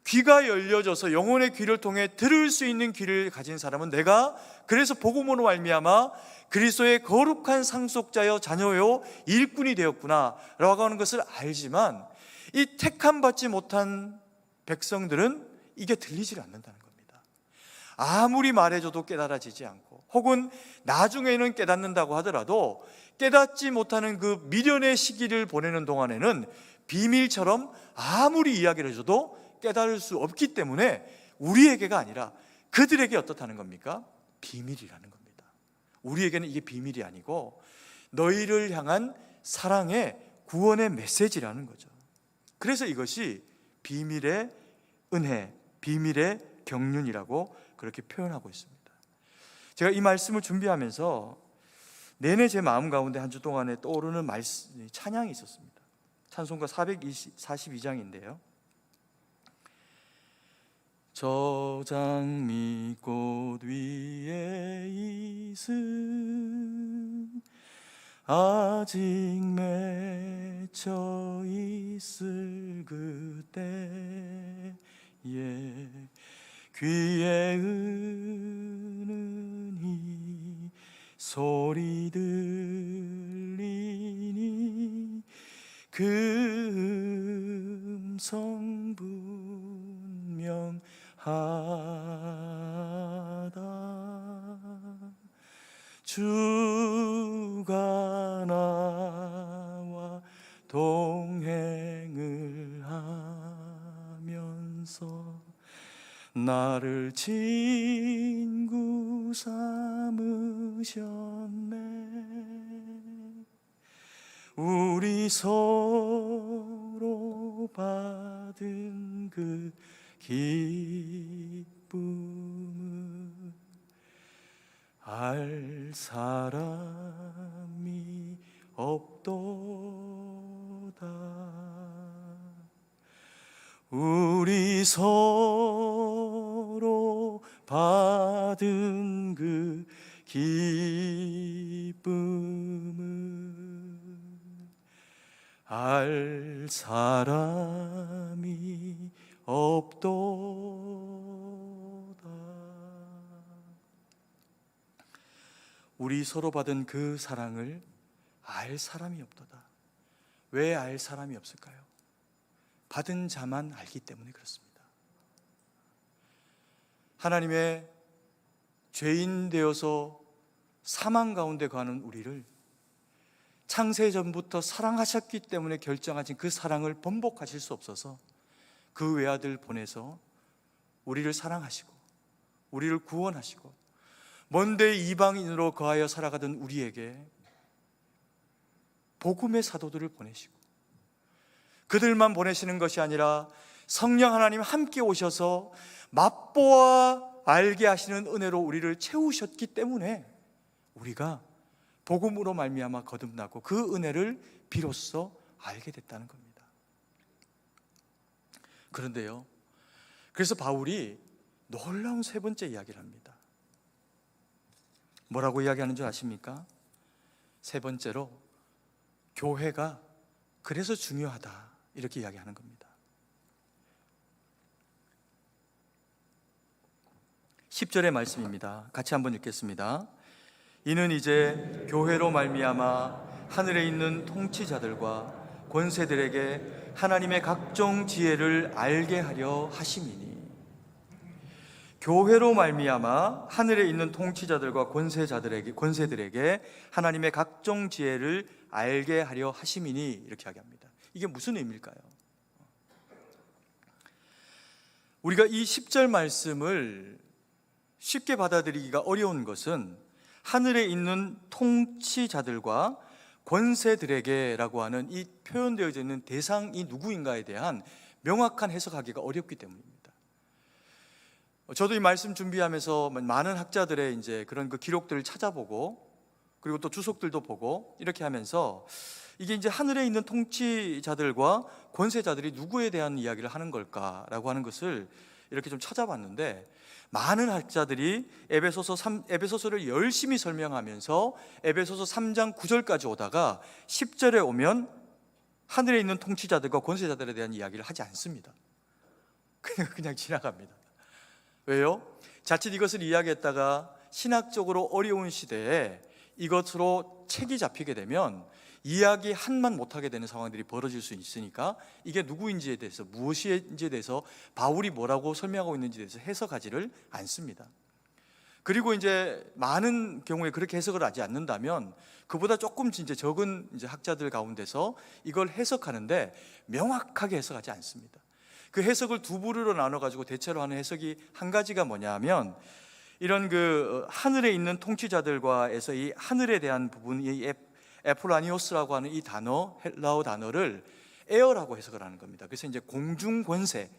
귀가 열려져서 영혼의 귀를 통해 들을 수 있는 귀를 가진 사람은, 내가 그래서 복음으로 말미암아 그리스도의 거룩한 상속자여 자녀요 일꾼이 되었구나 라고 하는 것을 알지만, 이 택함 받지 못한 백성들은 이게 들리질 않는다는 겁니다. 아무리 말해줘도 깨달아지지 않고, 혹은 나중에는 깨닫는다고 하더라도 깨닫지 못하는 그 미련의 시기를 보내는 동안에는 비밀처럼 아무리 이야기를 해줘도 깨달을 수 없기 때문에 우리에게가 아니라 그들에게 어떻다는 겁니까? 비밀이라는 겁니다. 우리에게는 이게 비밀이 아니고 너희를 향한 사랑의 구원의 메시지라는 거죠. 그래서 이것이 비밀의 은혜, 비밀의 경륜이라고 그렇게 표현하고 있습니다. 제가 이 말씀을 준비하면서 내내 제 마음 가운데 한 주 동안에 떠오르는 찬양이 있었습니다. 찬송가 442장인데요. 저 장미꽃 위에 있음 아직 맺혀 있을 그때에 귀에 은은히 소리 들리니 그 음성 분명하다. 주가 나와 동행을 하면서 나를 친구 삼으셨네. 우리 서로 받은 그 기쁨을 알 사람이 없도다. 우리 서로 받은 그 기쁨을 알 사람이 없도다. 우리 서로 받은 그 사랑을 알 사람이 없도다. 왜 알 사람이 없을까요? 받은 자만 알기 때문에 그렇습니다. 하나님의 죄인 되어서 사망 가운데 가는 우리를 창세전부터 사랑하셨기 때문에 결정하신 그 사랑을 번복하실 수 없어서 그 외아들 보내서 우리를 사랑하시고 우리를 구원하시고 먼데 이방인으로 거하여 살아가던 우리에게 복음의 사도들을 보내시고, 그들만 보내시는 것이 아니라 성령 하나님 함께 오셔서 맛보아 알게 하시는 은혜로 우리를 채우셨기 때문에 우리가 복음으로 말미암아 거듭나고 그 은혜를 비로소 알게 됐다는 겁니다. 그런데요, 그래서 바울이 놀라운 세 번째 이야기를 합니다. 뭐라고 이야기하는 줄 아십니까? 세 번째로 교회가 그래서 중요하다, 이렇게 이야기하는 겁니다. 10절의 말씀입니다. 같이 한번 읽겠습니다. 이는 이제 교회로 말미암아 하늘에 있는 통치자들과 권세들에게 하나님의 각종 지혜를 알게 하려 하심이니. 교회로 말미암아 하늘에 있는 통치자들과 권세들에게 하나님의 각종 지혜를 알게 하려 하심이니, 이렇게 이야기합니다. 이게 무슨 의미일까요? 우리가 이 10절 말씀을 쉽게 받아들이기가 어려운 것은 하늘에 있는 통치자들과 권세들에게라고 하는 이 표현되어 있는 대상이 누구인가에 대한 명확한 해석하기가 어렵기 때문입니다. 저도 이 말씀 준비하면서 많은 학자들의 이제 그런 그 기록들을 찾아보고, 그리고 또 주석들도 보고 이렇게 하면서 이게 이제 하늘에 있는 통치자들과 권세자들이 누구에 대한 이야기를 하는 걸까라고 하는 것을 이렇게 좀 찾아봤는데, 많은 학자들이 에베소서를 열심히 설명하면서 에베소서 3장 9절까지 오다가 10절에 오면 하늘에 있는 통치자들과 권세자들에 대한 이야기를 하지 않습니다. 그냥 지나갑니다. 왜요? 자칫 이것을 이야기했다가 신학적으로 어려운 시대에 이것으로 책이 잡히게 되면 이야기 한만 못하게 되는 상황들이 벌어질 수 있으니까 이게 누구인지에 대해서, 무엇인지에 대해서 바울이 뭐라고 설명하고 있는지에 대해서 해석하지를 않습니다. 그리고 이제 많은 경우에 그렇게 해석을 하지 않는다면 그보다 조금 이제 적은 이제 학자들 가운데서 이걸 해석하는데 명확하게 해석하지 않습니다. 그 해석을 두 부류로 나눠 가지고 대체로 하는 해석이 한 가지가 뭐냐면, 이런 그 하늘에 있는 통치자들과에서 이 하늘에 대한 부분, 이 에폴라니오스라고 하는 이 단어, 헬라어 단어를 에어라고 해석을 하는 겁니다. 그래서 이제 공중 권세,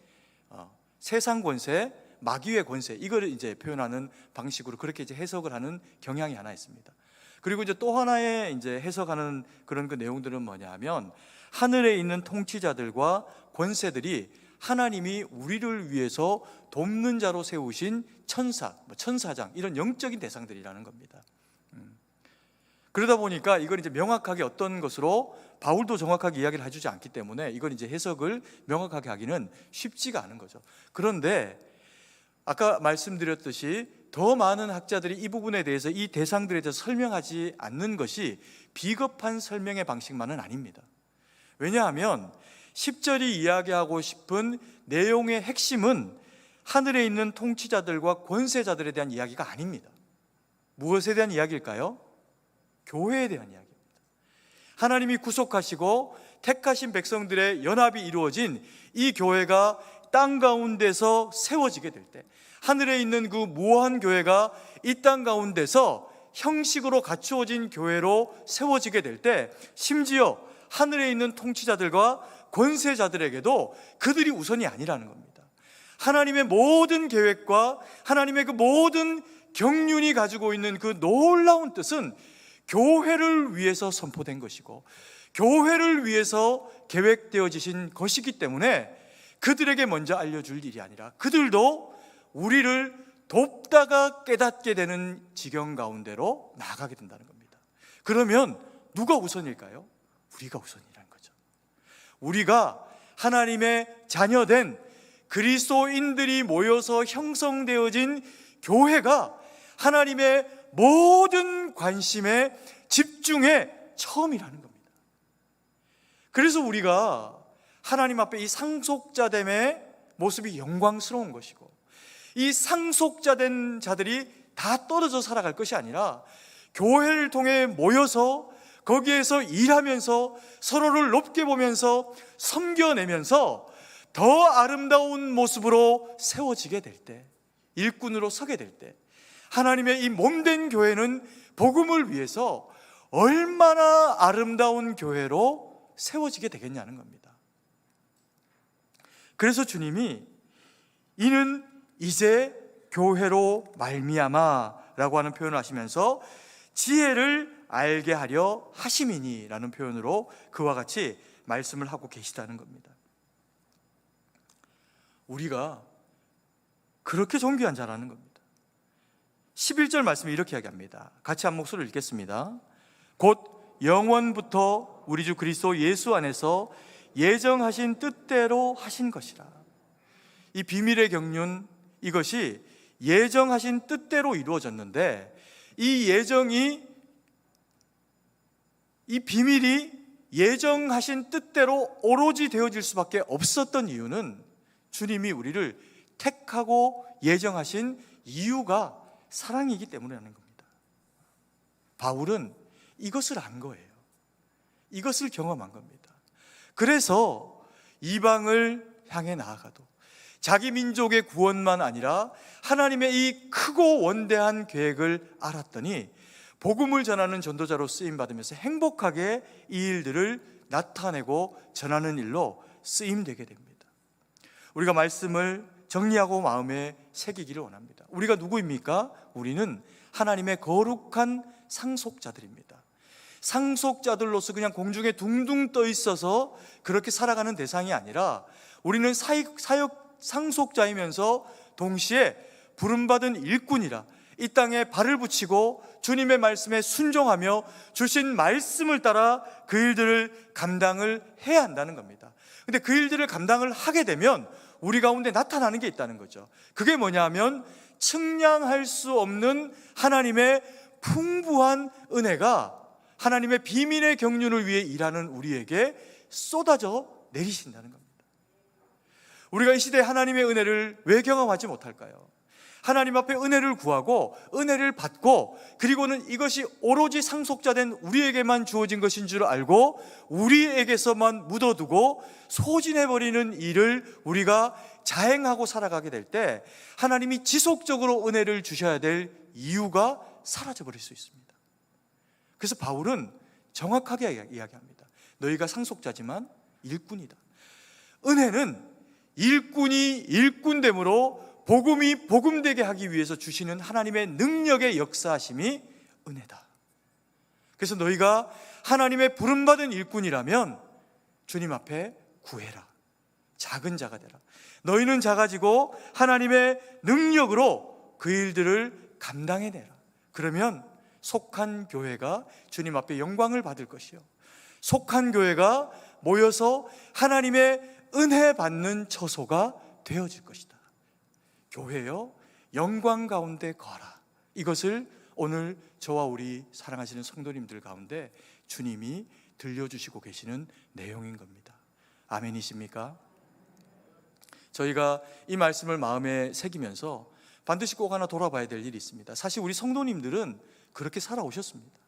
세상 권세, 마귀의 권세, 이걸 이제 표현하는 방식으로 그렇게 이제 해석을 하는 경향이 하나 있습니다. 그리고 이제 또 하나의 이제 해석하는 그런 그 내용들은 뭐냐면, 하늘에 있는 통치자들과 권세들이 하나님이 우리를 위해서 돕는 자로 세우신 천사, 천사장, 이런 영적인 대상들이라는 겁니다. 그러다 보니까 이걸 이제 명확하게 어떤 것으로 바울도 정확하게 이야기를 해주지 않기 때문에 이걸 이제 해석을 명확하게 하기는 쉽지가 않은 거죠. 그런데 아까 말씀드렸듯이 더 많은 학자들이 이 부분에 대해서, 이 대상들에 대해서 설명하지 않는 것이 비겁한 설명의 방식만은 아닙니다. 왜냐하면 10절이 이야기하고 싶은 내용의 핵심은 하늘에 있는 통치자들과 권세자들에 대한 이야기가 아닙니다. 무엇에 대한 이야기일까요? 교회에 대한 이야기입니다. 하나님이 구속하시고 택하신 백성들의 연합이 이루어진 이 교회가 땅 가운데서 세워지게 될 때, 하늘에 있는 그 무한 교회가 이 땅 가운데서 형식으로 갖추어진 교회로 세워지게 될 때, 심지어 하늘에 있는 통치자들과 권세자들에게도 그들이 우선이 아니라는 겁니다. 하나님의 모든 계획과 하나님의 그 모든 경륜이 가지고 있는 그 놀라운 뜻은 교회를 위해서 선포된 것이고 교회를 위해서 계획되어지신 것이기 때문에 그들에게 먼저 알려줄 일이 아니라 그들도 우리를 돕다가 깨닫게 되는 지경 가운데로 나아가게 된다는 겁니다. 그러면 누가 우선일까요? 우리가 우선이라는 거죠. 우리가 하나님의 자녀된 그리스도인들이 모여서 형성되어진 교회가 하나님의 모든 관심의 집중의 처음이라는 겁니다. 그래서 우리가 하나님 앞에 이 상속자됨의 모습이 영광스러운 것이고, 이 상속자된 자들이 다 떨어져 살아갈 것이 아니라 교회를 통해 모여서 거기에서 일하면서 서로를 높게 보면서 섬겨내면서 더 아름다운 모습으로 세워지게 될 때, 일꾼으로 서게 될 때, 하나님의 이 몸된 교회는 복음을 위해서 얼마나 아름다운 교회로 세워지게 되겠냐는 겁니다. 그래서 주님이 이는 이제 교회로 말미암아라고 하는 표현을 하시면서 지혜를 알게 하려 하심이니 라는 표현으로 그와 같이 말씀을 하고 계시다는 겁니다. 우리가 그렇게 존귀한 자라는 겁니다. 11절 말씀이 이렇게 이야기합니다. 같이 한 목소리를 읽겠습니다. 곧 영원부터 우리 주 그리스도 예수 안에서 예정하신 뜻대로 하신 것이라. 이 비밀의 경륜, 이것이 예정하신 뜻대로 이루어졌는데, 이 비밀이 예정하신 뜻대로 오로지 되어질 수밖에 없었던 이유는 주님이 우리를 택하고 예정하신 이유가 사랑이기 때문이라는 겁니다. 바울은 이것을 안 거예요. 이것을 경험한 겁니다. 그래서 이방을 향해 나아가도, 자기 민족의 구원만 아니라 하나님의 이 크고 원대한 계획을 알았더니 복음을 전하는 전도자로 쓰임받으면서 행복하게 이 일들을 나타내고 전하는 일로 쓰임되게 됩니다. 우리가 말씀을 정리하고 마음에 새기기를 원합니다. 우리가 누구입니까? 우리는 하나님의 거룩한 상속자들입니다. 상속자들로서 그냥 공중에 둥둥 떠 있어서 그렇게 살아가는 대상이 아니라 우리는 사역 상속자이면서 동시에 부름받은 일꾼이라 이 땅에 발을 붙이고 주님의 말씀에 순종하며 주신 말씀을 따라 그 일들을 감당을 해야 한다는 겁니다. 근데 그 일들을 감당을 하게 되면 우리 가운데 나타나는 게 있다는 거죠. 그게 뭐냐 하면 측량할 수 없는 하나님의 풍부한 은혜가 하나님의 비밀의 경륜을 위해 일하는 우리에게 쏟아져 내리신다는 겁니다. 우리가 이 시대에 하나님의 은혜를 왜 경험하지 못할까요? 하나님 앞에 은혜를 구하고 은혜를 받고 그리고는 이것이 오로지 상속자된 우리에게만 주어진 것인 줄 알고 우리에게서만 묻어두고 소진해버리는 일을 우리가 자행하고 살아가게 될 때 하나님이 지속적으로 은혜를 주셔야 될 이유가 사라져버릴 수 있습니다. 그래서 바울은 정확하게 이야기합니다. 너희가 상속자지만 일꾼이다. 은혜는 일꾼이 일꾼됨으로 복음이 복음되게 하기 위해서 주시는 하나님의 능력의 역사하심이 은혜다. 그래서 너희가 하나님의 부름받은 일꾼이라면 주님 앞에 구해라. 작은 자가 되라. 너희는 작아지고 하나님의 능력으로 그 일들을 감당해내라. 그러면 속한 교회가 주님 앞에 영광을 받을 것이요, 속한 교회가 모여서 하나님의 은혜 받는 처소가 되어질 것이다. 교회여 영광 가운데 거하라. 이것을 오늘 저와 우리 사랑하시는 성도님들 가운데 주님이 들려주시고 계시는 내용인 겁니다. 아멘이십니까? 저희가 이 말씀을 마음에 새기면서 반드시 꼭 하나 돌아봐야 될 일이 있습니다. 사실 우리 성도님들은 그렇게 살아오셨습니다.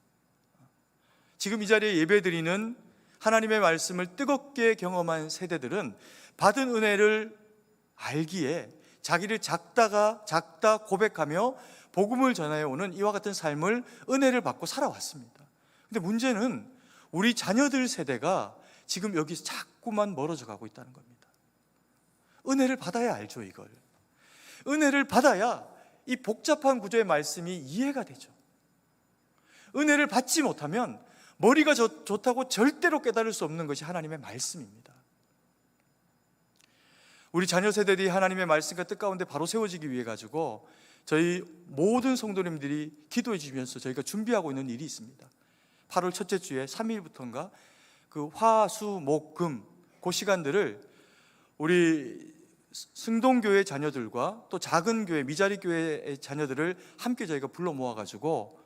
지금 이 자리에 예배드리는 하나님의 말씀을 뜨겁게 경험한 세대들은 받은 은혜를 알기에 자기를 작다 고백하며 복음을 전하여 오는 이와 같은 삶을 은혜를 받고 살아왔습니다. 근데 문제는 우리 자녀들 세대가 지금 여기서 자꾸만 멀어져 가고 있다는 겁니다. 은혜를 받아야 알죠, 이걸. 은혜를 받아야 이 복잡한 구조의 말씀이 이해가 되죠. 은혜를 받지 못하면 머리가 좋다고 절대로 깨달을 수 없는 것이 하나님의 말씀입니다. 우리 자녀 세대들이 하나님의 말씀과 뜻 가운데 바로 세워지기 위해 가지고 저희 모든 성도님들이 기도해 주시면서 저희가 준비하고 있는 일이 있습니다. 8월 첫째 주에 3일부터인가 그 화, 수, 목, 금 그 시간들을 우리 승동교회 자녀들과 또 작은 교회, 미자리 교회의 자녀들을 함께 저희가 불러 모아 가지고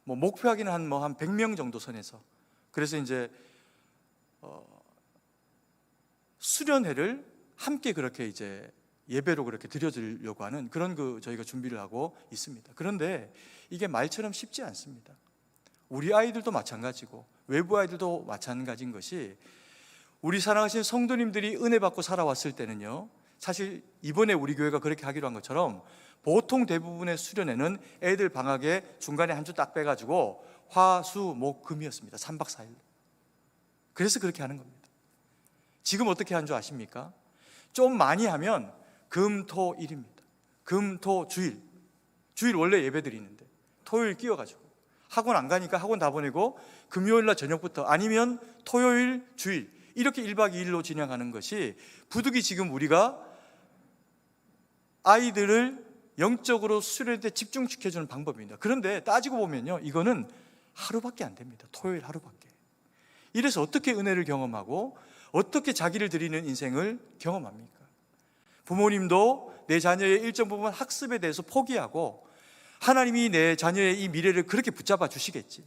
목표하기는 한 100명 정도 선에서, 그래서 이제 수련회를 함께 그렇게 이제 예배로 그렇게 드려드리려고 하는 그런 저희가 준비를 하고 있습니다. 그런데 이게 말처럼 쉽지 않습니다. 우리 아이들도 마찬가지고 외부 아이들도 마찬가지인 것이, 우리 사랑하신 성도님들이 은혜 받고 살아왔을 때는요, 사실 이번에 우리 교회가 그렇게 하기로 한 것처럼 보통 대부분의 수련회는 애들 방학에 중간에 한 주 딱 빼가지고 화, 수, 목, 금이었습니다. 3박 4일. 그래서 그렇게 하는 겁니다. 지금 어떻게 하는 줄 아십니까? 좀 많이 하면 금, 토, 일입니다. 금, 토, 주일. 주일 원래 예배 드리는데 토요일 끼워가지고 학원 안 가니까 학원 다 보내고 금요일날 저녁부터, 아니면 토요일, 주일, 이렇게 1박 2일로 진행하는 것이 부득이 지금 우리가 아이들을 영적으로 수련에 집중시켜주는 방법입니다. 그런데 따지고 보면요, 이거는 하루밖에 안 됩니다. 토요일 하루밖에. 이래서 어떻게 은혜를 경험하고 어떻게 자기를 드리는 인생을 경험합니까? 부모님도 내 자녀의 일정 부분 학습에 대해서 포기하고 하나님이 내 자녀의 이 미래를 그렇게 붙잡아 주시겠지.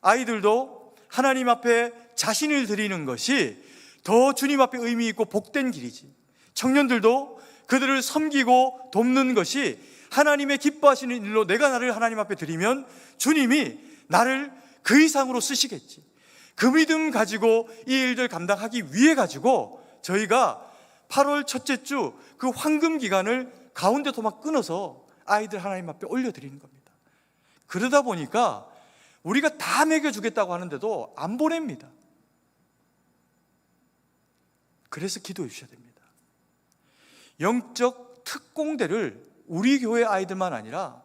아이들도 하나님 앞에 자신을 드리는 것이 더 주님 앞에 의미 있고 복된 길이지. 청년들도 그들을 섬기고 돕는 것이 하나님의 기뻐하시는 일로, 내가 나를 하나님 앞에 드리면 주님이 나를 그 이상으로 쓰시겠지. 그 믿음 가지고 이 일들 감당하기 위해 가지고 저희가 8월 첫째 주 그 황금 기간을 가운데 도막 끊어서 아이들 하나님 앞에 올려드리는 겁니다. 그러다 보니까 우리가 다 먹여주겠다고 하는데도 안 보냅니다. 그래서 기도해 주셔야 됩니다. 영적 특공대를 우리 교회 아이들만 아니라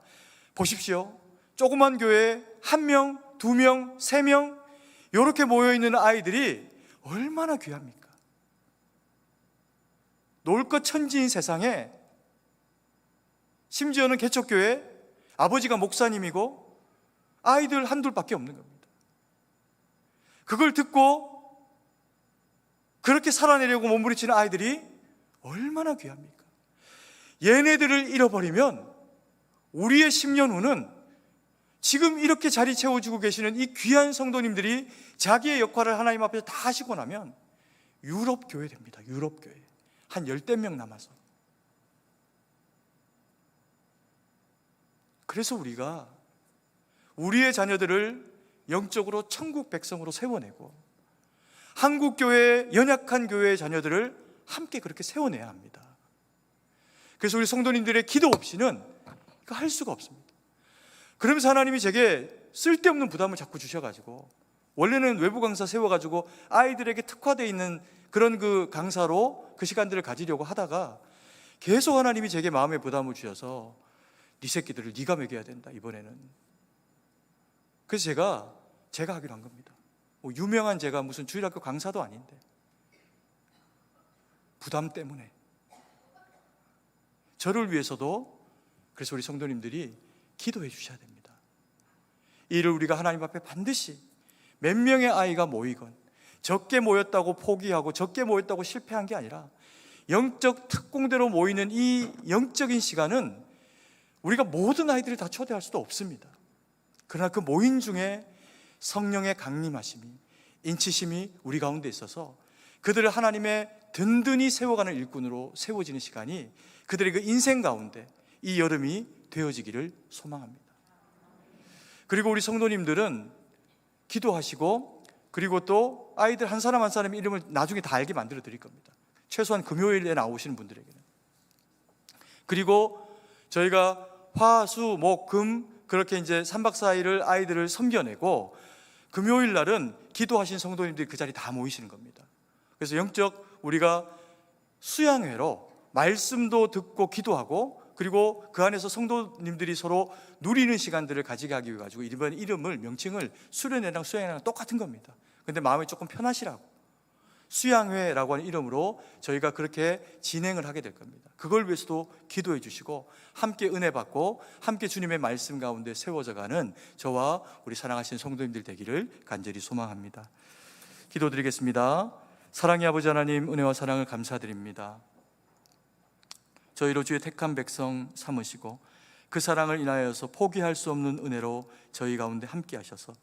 보십시오. 조그만 교회에 1명, 2명, 3명 이렇게 모여있는 아이들이 얼마나 귀합니까? 놀 것 천지인 세상에, 심지어는 개척교회 아버지가 목사님이고 아이들 한둘밖에 없는 겁니다. 그걸 듣고 그렇게 살아내려고 몸부림치는 아이들이 얼마나 귀합니까? 얘네들을 잃어버리면 우리의 10년 후는 지금 이렇게 자리 채워주고 계시는 이 귀한 성도님들이 자기의 역할을 하나님 앞에서 다 하시고 나면 유럽 교회 됩니다. 유럽 교회. 한 10명 남아서. 그래서 우리가 우리의 자녀들을 영적으로 천국 백성으로 세워내고 한국 교회의 연약한 교회의 자녀들을 함께 그렇게 세워내야 합니다. 그래서 우리 성도님들의 기도 없이는 이거 할 수가 없습니다. 그러면서 하나님이 제게 쓸데없는 부담을 자꾸 주셔가지고, 원래는 외부 강사 세워가지고 아이들에게 특화되어 있는 그런 그 강사로 그 시간들을 가지려고 하다가 계속 하나님이 제게 마음의 부담을 주셔서 네 새끼들을 네가 먹여야 된다 이번에는. 그래서 제가 하기로 한 겁니다. 뭐 유명한 제가 무슨 주일학교 강사도 아닌데 부담 때문에 저를 위해서도, 그래서 우리 성도님들이 기도해 주셔야 됩니다. 이를 우리가 하나님 앞에 반드시 몇 명의 아이가 모이건 적게 모였다고 포기하고 적게 모였다고 실패한 게 아니라 영적 특공대로 모이는 이 영적인 시간은 우리가 모든 아이들을 다 초대할 수도 없습니다. 그러나 그 모임 중에 성령의 강림하심이, 인치심이 우리 가운데 있어서 그들을 하나님의 든든히 세워가는 일꾼으로 세워지는 시간이 그들의 그 인생 가운데 이 여름이 되어지기를 소망합니다. 그리고 우리 성도님들은 기도하시고, 그리고 또 아이들 한 사람 한 사람의 이름을 나중에 다 알게 만들어 드릴 겁니다. 최소한 금요일에 나오시는 분들에게는. 그리고 저희가 화, 수, 목, 금 그렇게 이제 3박 4일을 아이들을 섬겨내고 금요일 날은 기도하신 성도님들이 그 자리에 다 모이시는 겁니다. 그래서 영적 우리가 수양회로 말씀도 듣고 기도하고, 그리고 그 안에서 성도님들이 서로 누리는 시간들을 가지게 하기 위해 가지고 이번 이름을, 명칭을 수련회랑 수양회랑 똑같은 겁니다. 근데 마음이 조금 편하시라고 수양회라고 하는 이름으로 저희가 그렇게 진행을 하게 될 겁니다. 그걸 위해서도 기도해 주시고 함께 은혜 받고 함께 주님의 말씀 가운데 세워져가는 저와 우리 사랑하시는 성도님들 되기를 간절히 소망합니다. 기도드리겠습니다. 사랑의 아버지 하나님, 은혜와 사랑을 감사드립니다. 저희로 주의 택한 백성 삼으시고 그 사랑을 인하여서 포기할 수 없는 은혜로 저희 가운데 함께 하셔서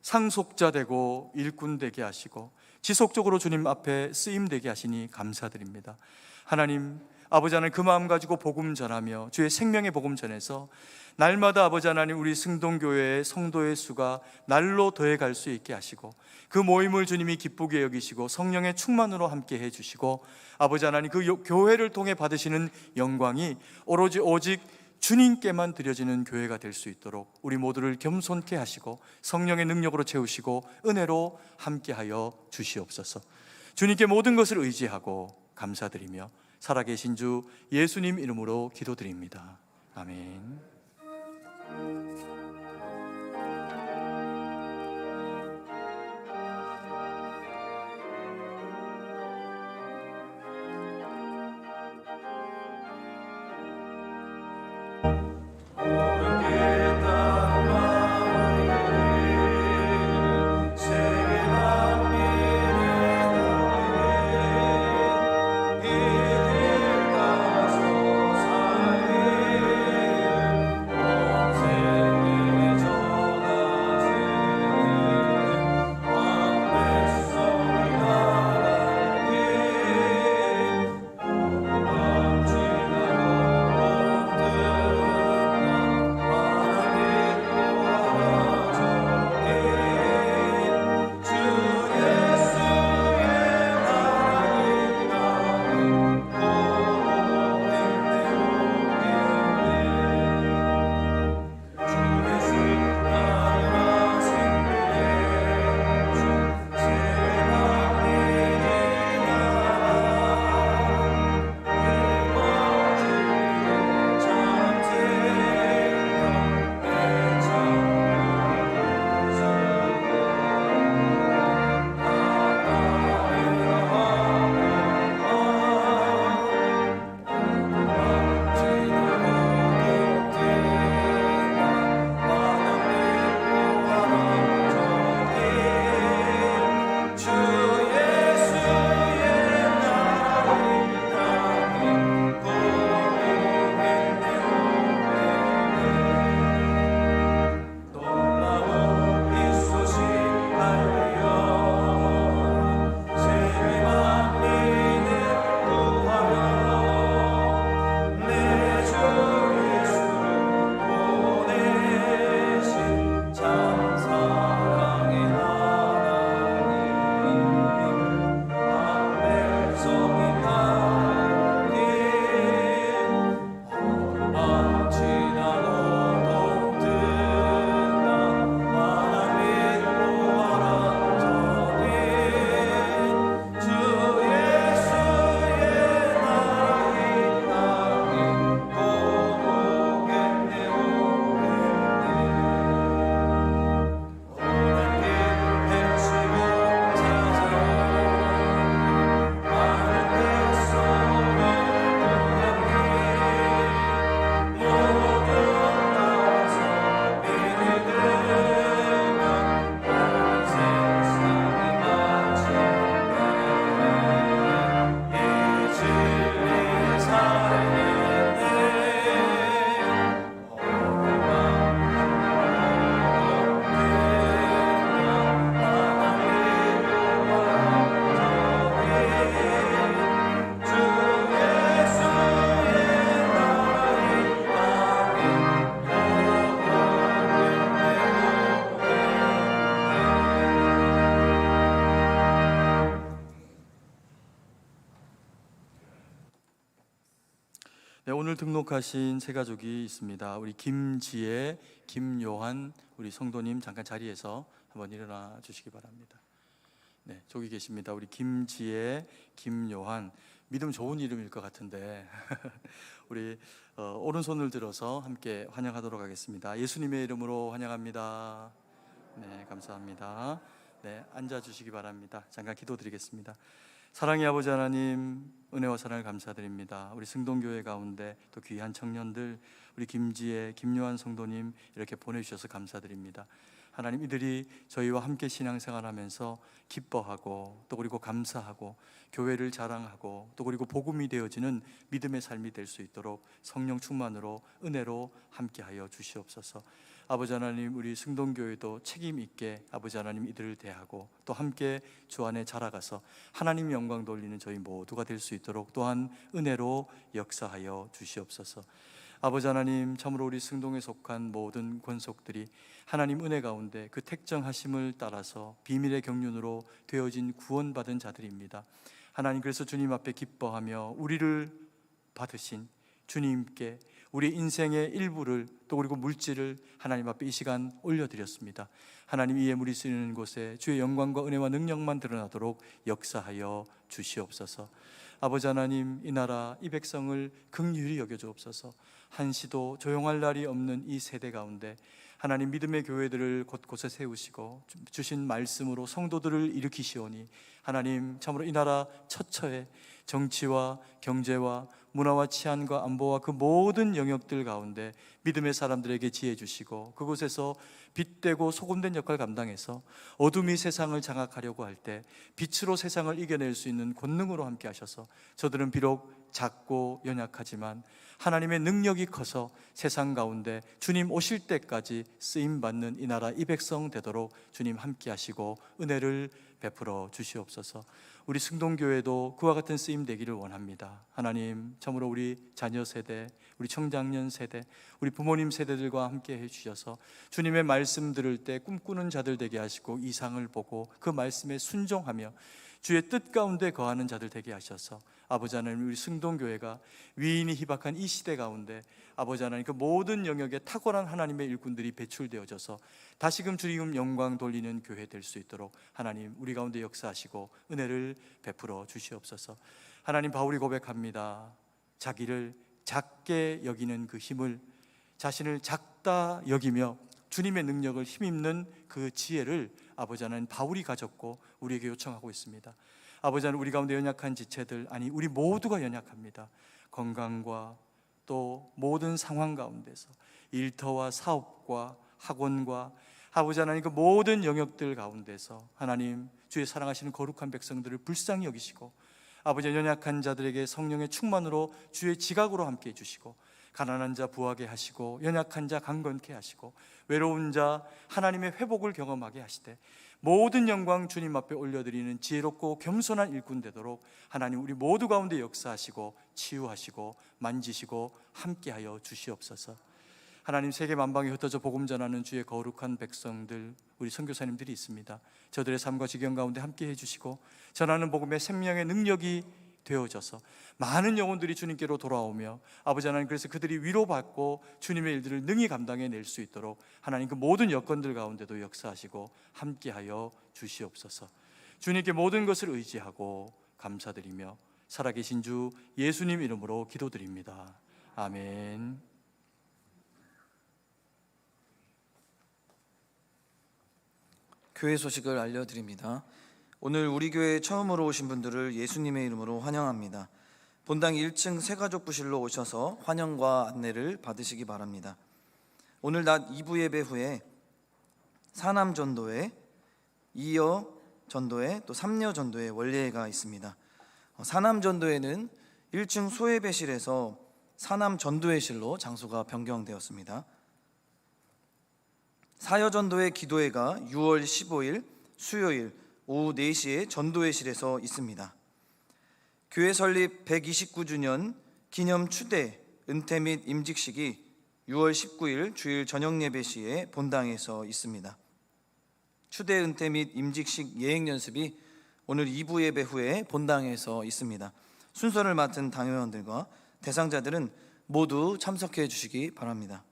상속자 되고 일꾼 되게 하시고 지속적으로 주님 앞에 쓰임 되게 하시니 감사드립니다. 하나님, 아버지 하나님, 그 마음 가지고 복음 전하며 주의 생명의 복음 전해서 날마다 아버지 하나님 우리 승동교회의 성도의 수가 날로 더해갈 수 있게 하시고 그 모임을 주님이 기쁘게 여기시고 성령의 충만으로 함께 해주시고 아버지 하나님 그 교회를 통해 받으시는 영광이 오직 주님께만 드려지는 교회가 될 수 있도록 우리 모두를 겸손케 하시고 성령의 능력으로 채우시고 은혜로 함께하여 주시옵소서. 주님께 모든 것을 의지하고 감사드리며 살아계신 주 예수님 이름으로 기도드립니다. 아멘. 네, 오늘 등록하신 세 가족이 있습니다. 우리 김지혜, 김요한 우리 성도님 잠깐 자리에서 한번 일어나 주시기 바랍니다. 네, 저기 계십니다. 우리 김지혜, 김요한. 믿음 좋은 이름일 것 같은데 우리 오른손을 들어서 함께 환영하도록 하겠습니다. 예수님의 이름으로 환영합니다. 네, 감사합니다. 네, 앉아 주시기 바랍니다. 잠깐 기도드리겠습니다. 사랑의 아버지 하나님, 은혜와 사랑을 감사드립니다. 우리 승동교회 가운데 또 귀한 청년들, 우리 김지혜, 김요한 성도님 이렇게 보내주셔서 감사드립니다. 하나님, 이들이 저희와 함께 신앙생활하면서 기뻐하고 또 그리고 감사하고 교회를 자랑하고 또 그리고 복음이 되어지는 믿음의 삶이 될 수 있도록 성령 충만으로 은혜로 함께하여 주시옵소서. 아버지 하나님, 우리 승동교회도 책임 있게 아버지 하나님 이들을 대하고 또 함께 주 안에 자라가서 하나님 영광 돌리는 저희 모두가 될 수 있도록 또한 은혜로 역사하여 주시옵소서. 아버지 하나님, 참으로 우리 승동에 속한 모든 권속들이 하나님 은혜 가운데 그 택정하심을 따라서 비밀의 경륜으로 되어진 구원받은 자들입니다. 하나님, 그래서 주님 앞에 기뻐하며 우리를 받으신 주님께 우리 인생의 일부를 또 그리고 물질을 하나님 앞에 이 시간 올려드렸습니다. 하나님, 이 예물이 쓰이는 곳에 주의 영광과 은혜와 능력만 드러나도록 역사하여 주시옵소서. 아버지 하나님, 이 나라 이 백성을 긍휼히 여겨주옵소서. 한시도 조용할 날이 없는 이 세대 가운데 하나님 믿음의 교회들을 곳곳에 세우시고 주신 말씀으로 성도들을 일으키시오니 하나님, 참으로 이 나라 처처에 정치와 경제와 문화와 치안과 안보와 그 모든 영역들 가운데 믿음의 사람들에게 지혜 주시고 그곳에서 빛되고 소금된 역할 감당해서 어둠이 세상을 장악하려고 할 때 빛으로 세상을 이겨낼 수 있는 권능으로 함께 하셔서 저들은 비록 작고 연약하지만 하나님의 능력이 커서 세상 가운데 주님 오실 때까지 쓰임받는 이 나라 이 백성 되도록 주님 함께 하시고 은혜를 베풀어 주시옵소서. 우리 승동교회도 그와 같은 쓰임 되기를 원합니다. 하나님, 참으로 우리 자녀 세대, 우리 청장년 세대, 우리 부모님 세대들과 함께 해주셔서 주님의 말씀 들을 때 꿈꾸는 자들 되게 하시고 이상을 보고 그 말씀에 순종하며 주의 뜻 가운데 거하는 자들 되게 하셔서 아버지 하나님, 우리 승동교회가 위인이 희박한 이 시대 가운데 아버지 하나님, 그 모든 영역에 탁월한 하나님의 일꾼들이 배출되어져서 다시금 주님 영광 돌리는 교회 될 수 있도록 하나님, 우리 가운데 역사하시고 은혜를 베풀어 주시옵소서. 하나님, 바울이 고백합니다. 자기를 작게 여기는 그 힘을, 자신을 작다 여기며 주님의 능력을 힘입는 그 지혜를 아버지 하나님, 바울이 가졌고 우리에게 요청하고 있습니다. 아버지 하나님, 우리 가운데 연약한 지체들, 아니 우리 모두가 연약합니다. 건강과 또 모든 상황 가운데서 일터와 사업과 학원과 아버지 하나님, 그 모든 영역들 가운데서 하나님, 주의 사랑하시는 거룩한 백성들을 불쌍히 여기시고 아버지, 연약한 자들에게 성령의 충만으로 주의 지각으로 함께 해주시고 가난한 자 부하게 하시고 연약한 자 강건케 하시고 외로운 자 하나님의 회복을 경험하게 하시되 모든 영광 주님 앞에 올려드리는 지혜롭고 겸손한 일꾼 되도록 하나님, 우리 모두 가운데 역사하시고 치유하시고 만지시고 함께하여 주시옵소서. 하나님, 세계 만방에 흩어져 복음 전하는 주의 거룩한 백성들, 우리 선교사님들이 있습니다. 저들의 삶과 지경 가운데 함께 해주시고 전하는 복음의 생명의 능력이 되어져서 많은 영혼들이 주님께로 돌아오며 아버지 하나님, 그래서 그들이 위로받고 주님의 일들을 능히 감당해낼 수 있도록 하나님, 그 모든 여건들 가운데도 역사하시고 함께하여 주시옵소서. 주님께 모든 것을 의지하고 감사드리며 살아계신 주 예수님 이름으로 기도드립니다. 아멘. 교회 소식을 알려드립니다. 오늘 우리 교회에 처음으로 오신 분들을 예수님의 이름으로 환영합니다. 본당 1층 새가족부실로 오셔서 환영과 안내를 받으시기 바랍니다. 오늘 낮 2부 예배 후에 사남전도회, 2여 전도회, 또 3여 전도회 원례회가 있습니다. 사남전도회는 1층 소예배실에서 사남전도회실로 장소가 변경되었습니다. 4여 전도회 기도회가 6월 15일 수요일 오후 4시에 전도회실에서 있습니다. 교회 설립 129주년 기념 추대, 은퇴 및 임직식이 6월 19일 주일 저녁 예배 시에 본당에서 있습니다. 추대, 은퇴 및 임직식 예행 연습이 오늘 2부 예배 후에 본당에서 있습니다. 순서를 맡은 당회원들과 대상자들은 모두 참석해 주시기 바랍니다.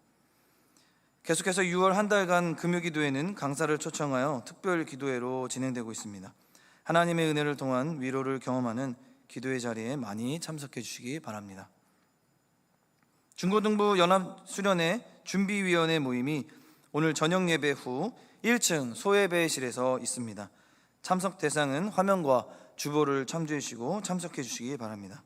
계속해서 6월 한 달간 금요기도회는 강사를 초청하여 특별 기도회로 진행되고 있습니다. 하나님의 은혜를 통한 위로를 경험하는 기도회 자리에 많이 참석해 주시기 바랍니다. 중고등부 연합수련회 준비위원회 모임이 오늘 저녁 예배 후 1층 소예배실에서 있습니다. 참석 대상은 화면과 주보를 참조해 주시고 참석해 주시기 바랍니다.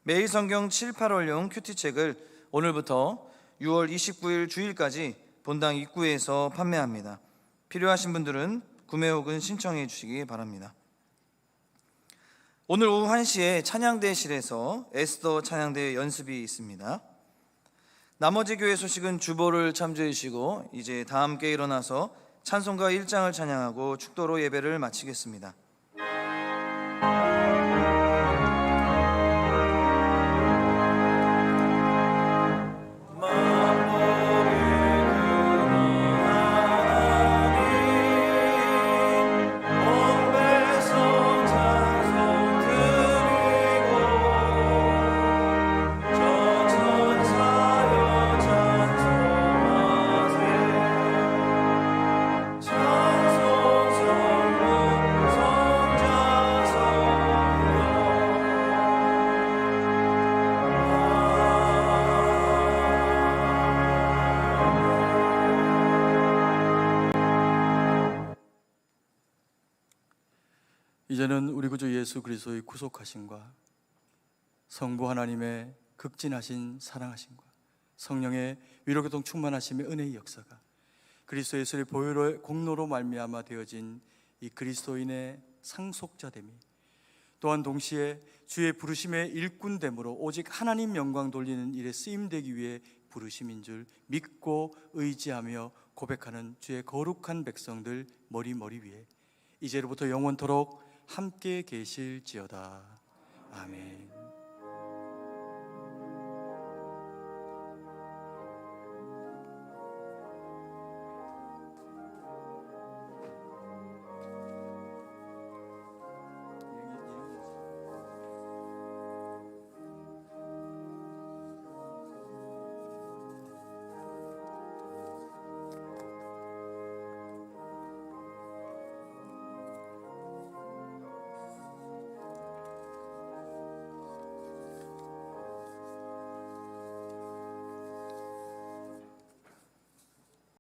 매일 성경 7, 8월용 큐티책을 오늘부터 6월 29일 주일까지 본당 입구에서 판매합니다. 필요하신 분들은 구매 혹은 신청해 주시기 바랍니다. 오늘 오후 1시에 찬양대실에서 에스더 찬양대 연습이 있습니다. 나머지 교회 소식은 주보를 참조해 주시고 이제 다 함께 일어나서 찬송가 1장을 찬양하고 축도로 예배를 마치겠습니다. 이제는 우리 구주 예수 그리스도의 구속하심과 성부 하나님의 극진하신 사랑하심과 성령의 위로교통 충만하심의 은혜의 역사가 그리스도 예수의 보혈의 공로로 말미암아 되어진 이 그리스도인의 상속자됨이 또한 동시에 주의 부르심의 일꾼됨으로 오직 하나님 영광 돌리는 일에 쓰임되기 위해 부르심인 줄 믿고 의지하며 고백하는 주의 거룩한 백성들 머리 위에 이제로부터 영원토록 함께 계실지어다. 아멘.